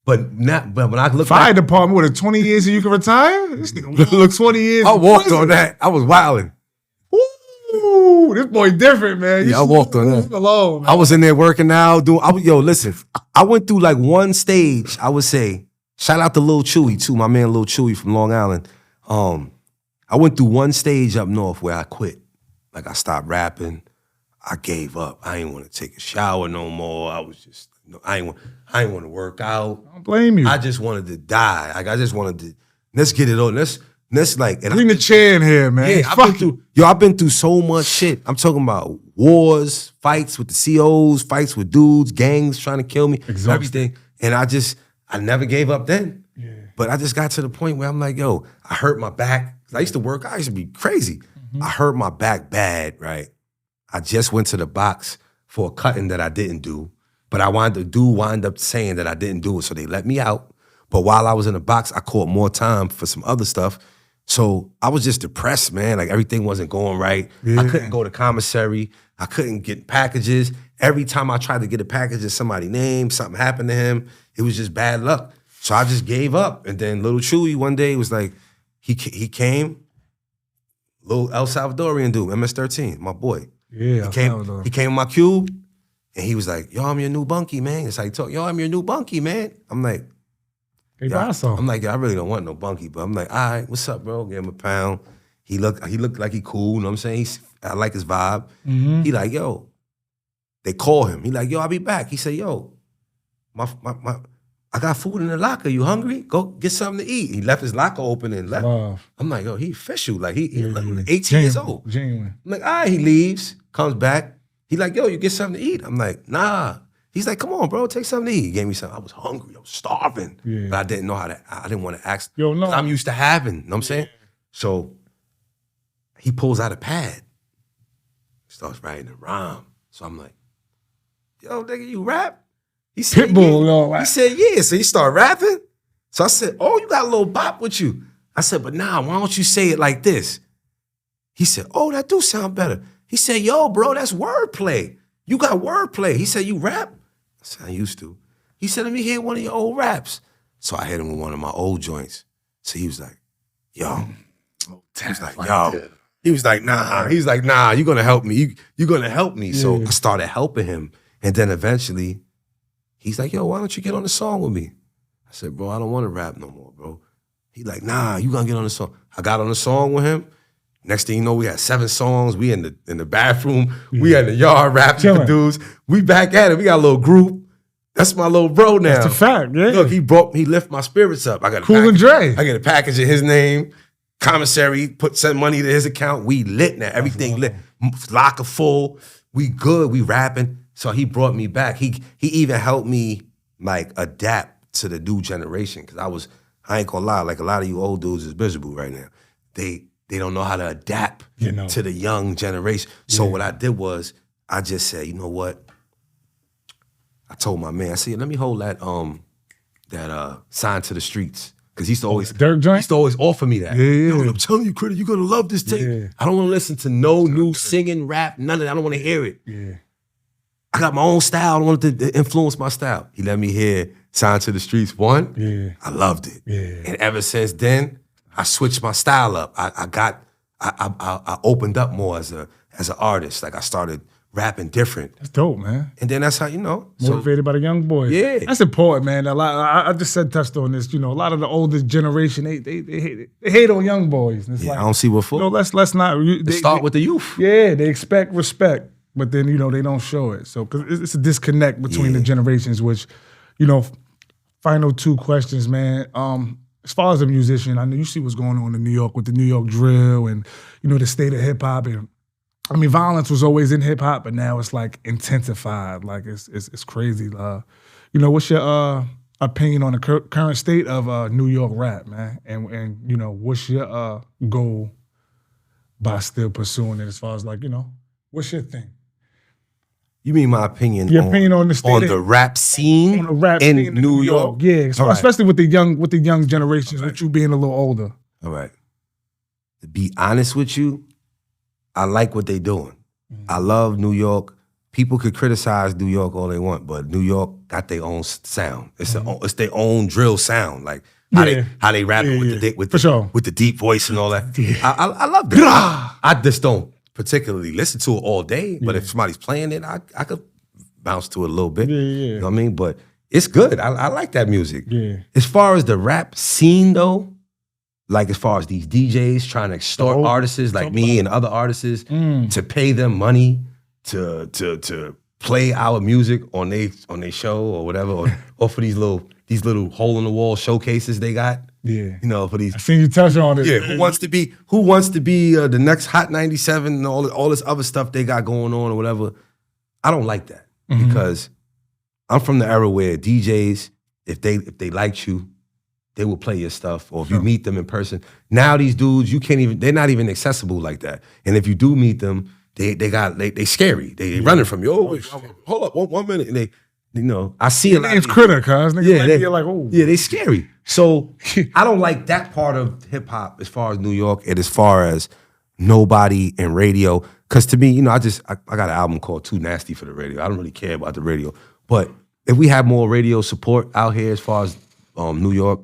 But when I look Fire department with 20 years and you can retire? This nigga look 20 years. I walked on that. I was wilding. Ooh, this boy different, man. I walked on that. Alone, man. I was in there working out. Listen, I went through like one stage, I would say, shout out to Lil Chewy too, my man Lil Chewy from Long Island. I went through one stage up north where I quit. Like I stopped rapping. I gave up. I didn't want to take a shower no more. I was just, I didn't want to work out. I don't blame you. I just wanted to die. Like I just wanted to, let's get it on. Let's like. Bring the chair in here, man. Yeah, I've been through so much shit. I'm talking about wars, fights with the COs, fights with dudes, gangs trying to kill me, everything. And I never gave up then. Yeah. But I just got to the point where I'm like, yo, I hurt my back. I used to work, I used to be crazy. I hurt my back bad, right? I just went to the box for a cutting that I didn't do, but I wind up saying that I didn't do it, so they let me out. But while I was in the box, I caught more time for some other stuff. So I was just depressed, man. Like everything wasn't going right. Yeah. I couldn't go to commissary. I couldn't get packages. Every time I tried to get a package in somebody's name, something happened to him. It was just bad luck. So I just gave up. And then Lil Chewy one day was like, he came, little El Salvadorian dude, MS-13, my boy. Yeah, he came in my cube, and he was like, yo, I'm your new bunkie, man. It's how he talk, yo, I'm your new bunkie, man. I'm like, hey, I'm like, yo, I really don't want no bunkie, but I'm like, all right, what's up, bro? Gave him a pound. He looked like he cool, you know what I'm saying? I like his vibe. He like, yo, they call him. He like, yo, I'll be back. He said, yo, I got food in the locker. You hungry? Go get something to eat. He left his locker open and left. I'm like, yo, he official. Like, he 18 years old. Genuine. I'm like, all right, he leaves, comes back. He like, yo, you get something to eat? I'm like, nah. He's like, come on, bro, take something to eat. He gave me something. I was hungry. I was starving. Yeah. But I didn't know I didn't want to ask. Yo, no. I'm used to having, you know what I'm saying? So he pulls out a pad. Starts writing a rhyme. So I'm like, yo, nigga, you rap? He said, Pitbull, yeah. He said, yeah. So he started rapping. So I said, oh, you got a little bop with you. I said, but nah, why don't you say it like this? He said, oh, that do sound better. He said, yo, bro, that's wordplay. You got wordplay. He said, you rap? I said, I used to. He said, let me hear one of your old raps. So I hit him with one of my old joints. So he was like, yo. He was like, yo. He was like, nah. He was like, nah, you're going to help me. You're going to help me. Yeah. So I started helping him. And then eventually, he's like, yo, why don't you get on the song with me? I said, bro, I don't want to rap no more, bro. He like, nah, you gonna get on the song. I got on the song with him. Next thing you know, we had 7 songs. We in the bathroom. Yeah. We had the yard rapping with dudes. We back at it. We got a little group. That's my little bro now. That's a fact, yeah. Look, he lift my spirits up. I got Cool and Dre. I get a package in his name. Commissary, send money to his account. We lit now. Everything lit. Locker full. We good. We rapping. So he brought me back. He even helped me like adapt to the new generation. Cause I ain't gonna lie, like a lot of you old dudes is miserable right now. They don't know how to adapt to the young generation. So what I did was I just said, you know what? I told my man, I said, let me hold that Sign to the Streets. Cause he used to always Dirk joint? He used to always offer me that. Yeah. Yo, I'm telling you, Critter, you're gonna love this tape. Yeah. I don't wanna listen to no new singing, rap, none of that. I don't wanna hear it. Yeah. I got my own style. I don't want it to influence my style. He let me hear Sign to the Streets 1. Yeah. I loved it. Yeah. And ever since then, I switched my style up. I opened up more as an artist. Like I started rapping different. That's dope, man. And then that's how, you know. Motivated by the young boys. Yeah. That's important, man. I just touched on this. You know, a lot of the older generation, they hate on young boys. And it's like, I don't see what for. No, let's not. Start with the youth. Yeah, they expect respect, but then, you know, they don't show it. So, because it's a disconnect between the generations, which, you know, final 2 questions, man. As far as a musician, I know you see what's going on in New York with the New York drill and, you know, the state of hip hop. And I mean, violence was always in hip hop, but now it's like intensified. Like it's crazy. You know, what's your opinion on the current state of New York rap, man? And you know, what's your goal by still pursuing it? As far as like, you know, what's your thing? You mean my opinion? Your opinion on the state on the rap scene on the rap in scene New York? Yeah, especially with the young generations, with you being a little older. All right. To be honest with you, I like what they doing. I love New York. People could criticize New York all they want, but New York got their own sound. It's their own drill sound. Like how they rap with the deep voice and all that. I love that. I just don't particularly listen to it all day, but if somebody's playing it, I could bounce to it a little bit. You know what I mean? But it's good. I like that music. Yeah. As far as the rap scene though, like as far as these DJs trying to extort artists like me and other artists to pay them money to play our music on they show or whatever, or for these little hole in the wall showcases they got. Yeah, you know, for these. I seen you touch on it. Yeah, who wants to be the next Hot 97 and all this other stuff they got going on or whatever? I don't like that because I'm from the era where DJs, if they liked you, they will play your stuff, or if you meet them in person. Now these dudes, they're not even accessible like that. And if you do meet them, they scary. They running from you. Oh, wait, hold up, one minute. And they, you know, I see a lot. It's Critter, cuz. They're like, oh. Yeah, they scary. So I don't like that part of hip hop as far as New York and as far as nobody and radio. Cause to me, you know, I got an album called Too Nasty for the radio. I don't really care about the radio. But if we have more radio support out here as far as New York,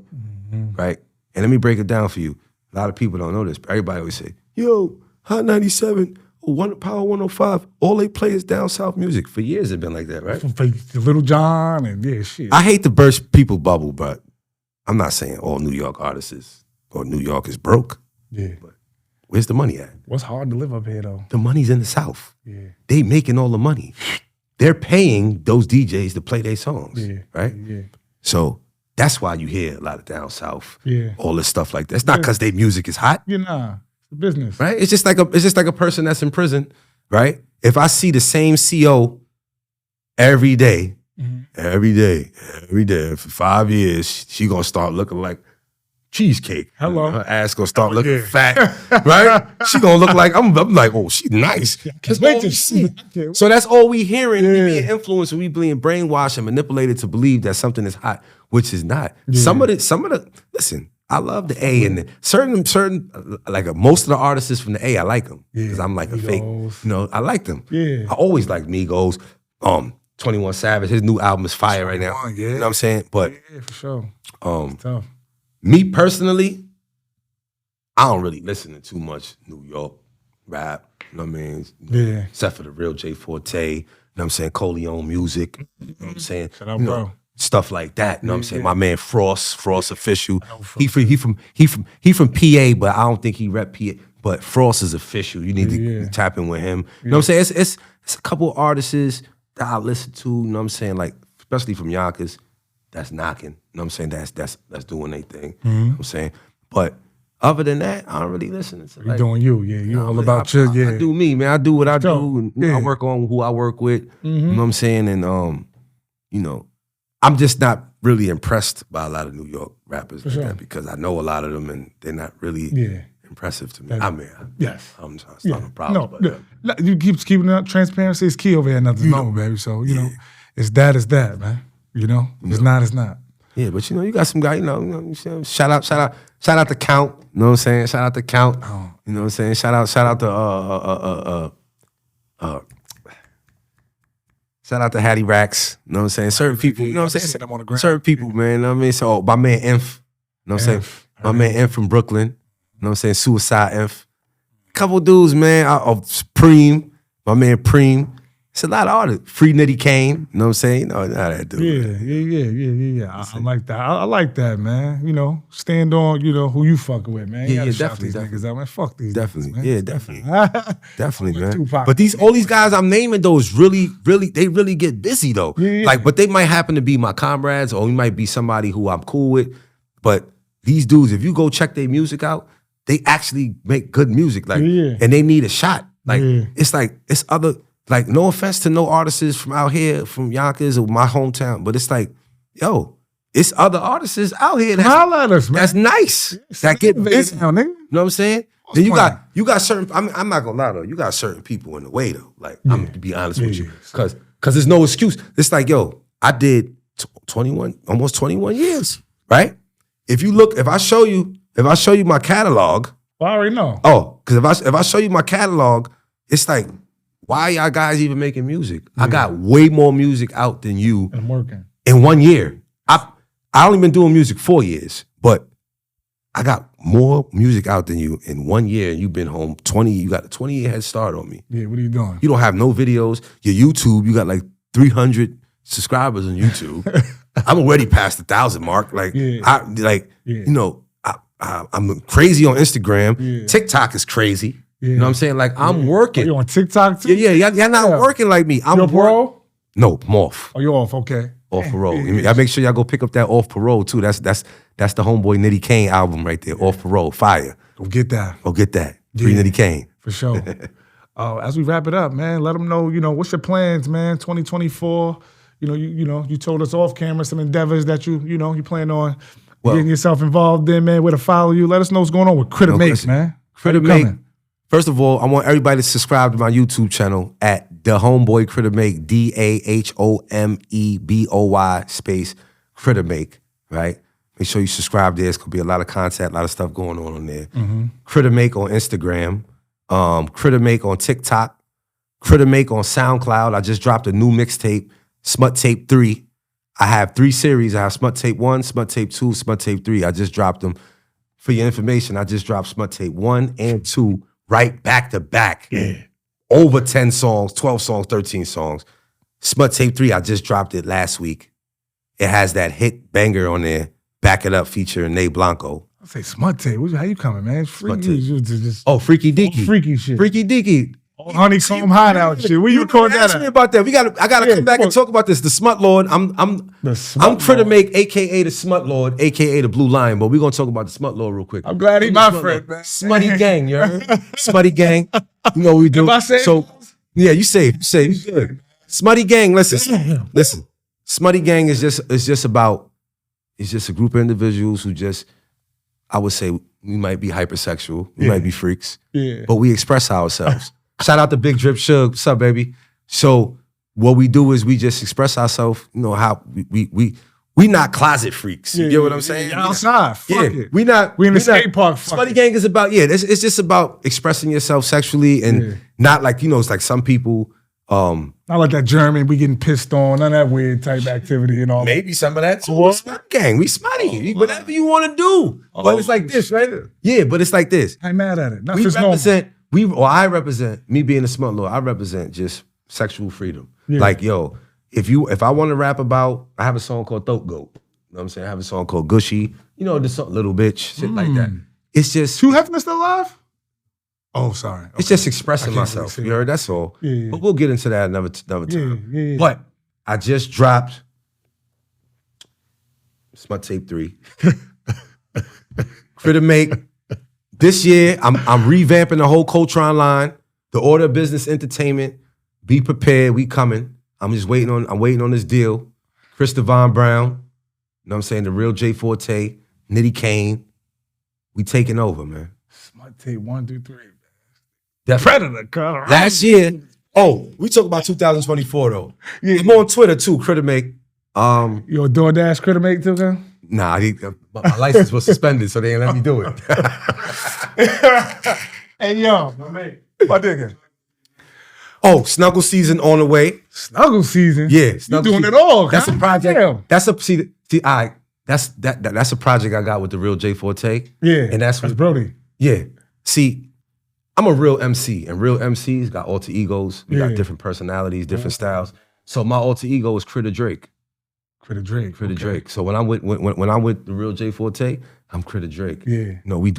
right? And let me break it down for you. A lot of people don't know this, but everybody always say, yo, Hot 97, Power 105, all they play is down south music. For years it's been like that, right? Little John and shit. I hate to burst people's bubble, but I'm not saying all New York artists or New York is broke. Yeah. But Where's the money at? What's hard to live up here though? The money's in the South. Yeah. They making all the money. They're paying those DJs to play their songs, right? Yeah. So that's why you hear a lot of down South, Yeah. all this stuff like that. It's not because their music is hot, It's a business. right? It's just like a person that's in prison, right? If I see the same CO every day, every day for 5 years, she gonna start looking like cheesecake. Hello. Her ass gonna start looking fat, right? She gonna look like, I'm like, oh, she's nice. That's all we see. So that's all we hearing. We being influenced, we being brainwashed and manipulated to believe that something is hot, which is not. Some of the, listen, I love the A and the certain like most of the artists from the A, I like them because I'm like a fake, I like them. Yeah. I always like Migos. 21 Savage, his new album is fire right now. You know what I'm saying? But yeah, for sure. It's tough. Me personally, I don't really listen to too much New York rap, you know what I mean? Yeah. Except for the real J Forte, you know what I'm saying? Coleon music, you know what I'm saying? Shout out, bro. Stuff like that, you know what I'm saying? My man Frost Official. He from PA, but I don't think he rep PA. But Frost is official. You need to tap in with him. You know what I'm saying? It's a couple artists that I listen to, you know what I'm saying? Like, especially from Yonkers, that's knocking. You know what I'm saying? That's doing their thing. You know what I'm saying? But other than that, I don't really listen to You doing you, you all about you, I do me, man. I do what I do. And I Yeah. work on who I work with. You know what I'm saying? And I'm just not really impressed by a lot of New York rappers like that because I know a lot of them and they're not really impressive to me. I mean, I'm starting problems. No, you keeping it up. Transparency is key over here. Nothing's normal, baby. So it's that, man. It's not. Yeah, but you got some guy. Shout out to Count. You know what I'm saying? Shout out to Count. You know what I'm saying? Shout out to Hattie Racks. You know what I'm saying? Certain people. You know what I'm saying? Certain people, man. You know what I mean? So my man Inf. You know what I'm saying? My man Inf from Brooklyn. You know what I'm saying? Suicide Inf. Couple dudes, man. Preem. My man Preem. It's a lot of artists. Free Nitty Kane, you know what I'm saying? You know how that dude. Yeah. I like that. I like that, man. Stand on, who you fucking with, man. Yeah, You definitely. gotta shout these niggas out, man. Fuck these Definitely. niggas, man. Yeah, definitely. Definitely, man. Tupac. But all these guys I'm naming, those really get busy though. Yeah. Like, but they might happen to be my comrades, or we might be somebody who I'm cool with. But these dudes, if you go check their music out, they actually make good music. Like, and they need a shot. Like, it's like it's other. Like, no offense to no artists from out here, from Yonkers or my hometown, but it's like, it's other artists out here that's nice. That get busy. You know what I'm saying? Then you got certain, I'm not gonna lie though, you got certain people in the way though. Like, I'm gonna be honest with you. Cause there's no excuse. It's like, I did almost 21 years, right? If I show you my catalog. Well, I already know. Oh, because if I show you my catalog, it's like, why y'all guys even making music? I got way more music out than you. I'm working. In 1 year. I only been doing music 4 years, but I got more music out than you in 1 year. You've been home 20, you got a 20-year head start on me. Yeah, what are you doing? You don't have no videos. Your YouTube, you got like 300 subscribers on YouTube. I'm already past the 1,000 mark. Like, I'm crazy on Instagram. TikTok is crazy. You know what I'm saying? Like, I'm working. You on TikTok too? Yeah. Y'all not working like me. You're Bro? No, I'm off. Oh, you're off. Okay. Off parole. Y'all make sure y'all go pick up that Off Parole too. That's the homeboy Nitty Kane album right there. Off Parole, fire. Go get that. Free Nitty Kane. For sure. As we wrap it up, man, let them know, what's your plans, man? 2024. You told us off camera some endeavors that you plan on getting yourself involved in, man. Where to follow you? Let us know what's going on with CRITTERMAKE, man. CRITTERMAKE. First of all, I want everybody to subscribe to my YouTube channel at The Homeboy CRITTERMAKE, DAHOMEBOY space CRITTERMAKE, right? Make sure you subscribe there. It's going to be a lot of content, a lot of stuff going on there. CRITTERMAKE on Instagram, CRITTERMAKE on TikTok, CRITTERMAKE on SoundCloud. I just dropped a new mixtape, Smut Tape 3. I have 3 series. I have Smut Tape 1, Smut Tape 2, Smut Tape 3. I just dropped them. For your information, I just dropped Smut Tape 1 and 2 right back to back. Yeah. Over 10 songs, 12 songs, 13 songs. Smut Tape 3, I just dropped it last week. It has that hit banger on there, Back It Up featuring Nate Blanco. I say smut tape. How you coming, man? Smut Freaky. tape. Just Freaky Deaky. freaky shit. Freaky Deaky. Honeycomb hideout shit. Where you record that Ask me at? about that. I gotta come back and talk about this. The Smut Lord. I'm CRITTERMAKE, aka the Smut Lord, aka the Blue Lion. But we're gonna talk about the Smut Lord real quick. I'm glad he's my friend, man. Smutty gang, you heard? Smutty gang. You know what we do. If I say so, yeah, you say you good. Smutty gang. Listen. Smutty gang is just a group of individuals who just, I would say, we might be hypersexual, we might be freaks, but we express ourselves. Shout out to Big Drip Shug. What's up, baby? So what we do is we just express ourselves. You know how we not closet freaks. You get what I'm saying? Outside. Fuck it. We in the skate park. Smutty gang is about it's just about expressing yourself sexually and not like it's like some people. Not like that German. We getting pissed on. None of that weird type activity and all. Maybe some of that too. Smutty gang. We smutty. Whatever you want to do. But it's like this, right? Yeah, but it's like this. I ain't mad at it. I represent, me being a smut lord, I represent just sexual freedom. Yeah. Like, if I want to rap about, I have a song called Throat Goat. You know what I'm saying? I have a song called Gushy. This song, Little Bitch, shit like that. It's just. Hugh Hefner still alive? Oh, sorry. Okay. It's just expressing myself. You heard? That's all. Yeah. But we'll get into that another time. Yeah. But I just dropped Smut Tape 3. CRITTERMAKE. This year, I'm revamping the whole Coltron line. The Order of Business Entertainment. Be prepared. We coming. I'm waiting on this deal. Chris Devon Brown. You know what I'm saying? The real J Forte. Nitty Kane. We taking over, man. Smut Tape 1 through 3. That Predator, color. Last year. Oh, we talk about 2024 though. Yeah. I'm on Twitter too, CRITTERMAKE. You a DoorDash CRITTERMAKE too, guy? Nah, my license was suspended, so they ain't let me do it. Hey, yo, my mate. What nigga? Oh, Snuggle season on the way. Snuggle season? Yeah. You doing it all, That's huh? a project. Damn. That's a project I got with the real J Forte. Yeah. And that's Brody. Yeah. See, I'm a real MC, and real MCs got alter egos. We got different personalities, different styles. So my alter ego is Critter Drake. Critter Drake. Drake. So when I'm with the real J Forte, I'm Critter Drake. Yeah. No, we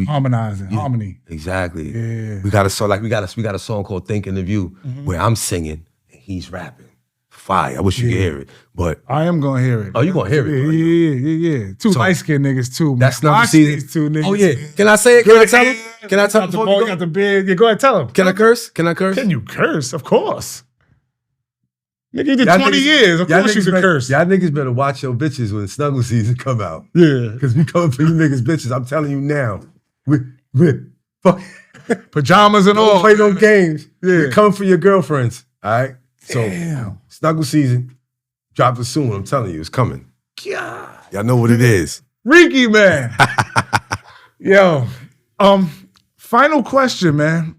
Harmonizing, harmony. Exactly. Yeah. We got a song we got a song called Thinking of You where I'm singing and he's rapping. Fire. I wish you could hear it. But I am gonna hear it. Oh, you gonna hear it? Yeah. Two light-skinned niggas too. That's not season. Two niggas. Oh yeah. Can I say it? Can I tell him? Can I tell him? Got the beard. Yeah, go ahead, tell him. Can I curse? Can I curse? Can you curse? Of course. Nigga, you did 20 years. Of course you can curse. Y'all niggas better watch your bitches when Snuggle season come out. Yeah. Because we coming for you niggas bitches. I'm telling you now. We fuck. Pajamas and all. Don't play no games. Yeah. We coming for your girlfriends. All right? So, damn. Snuggle season, dropping soon. I'm telling you, it's coming. God. Y'all know what it is. Freaky, man. Yo, final question, man.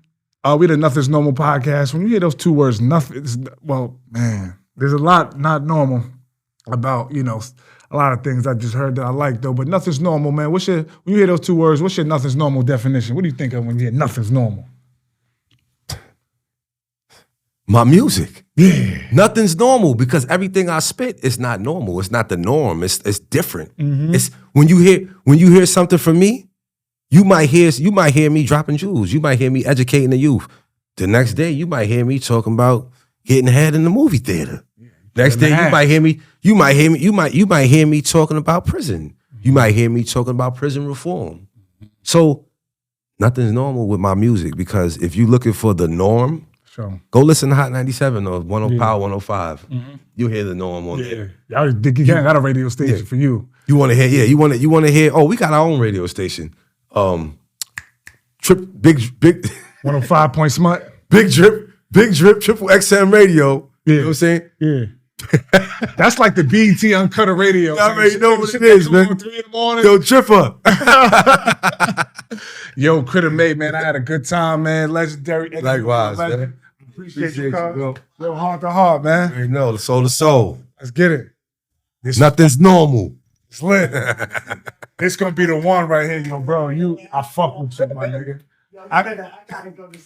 We the Nothing's Normal podcast. When you hear those two words, nothing, well, man, there's a lot not normal about, a lot of things I just heard that I like, though, but nothing's normal, man. When you hear those two words, what's your nothing's normal definition? What do you think of when you hear nothing's normal? My music. Yeah. Nothing's normal because everything I spit is not normal. It's not the norm. It's different. Mm-hmm. It's when you hear something from me, you might hear me dropping jewels. You might hear me educating the youth. The next day, you might hear me talking about getting head in the movie theater. Yeah, next day, you might hear me talking about prison. You might hear me talking about prison reform. So nothing's normal with my music because if you're looking for the norm, sure, go listen to Hot 97 or Power 105. Mm-hmm. You'll hear the norm on there. Y'all got a radio station for you. You want to hear? Yeah, you want to hear? Oh, we got our own radio station. Big 105 Point Smut. Big drip, triple XM radio. Yeah. You know what I'm saying? Yeah. That's like the BT Uncut radio. I already know what it is, man. 3 in the morning. Yo, Tripper. Yo, CRITTERMAKE, man. I had a good time, man. Legendary. Likewise, man. Appreciate you, bro. Real heart to heart, man. You know, the soul to soul. Let's get it. Nothing's normal. It's lit. This gonna be the one right here, yo, bro. I fuck with you, my nigga. I gotta go to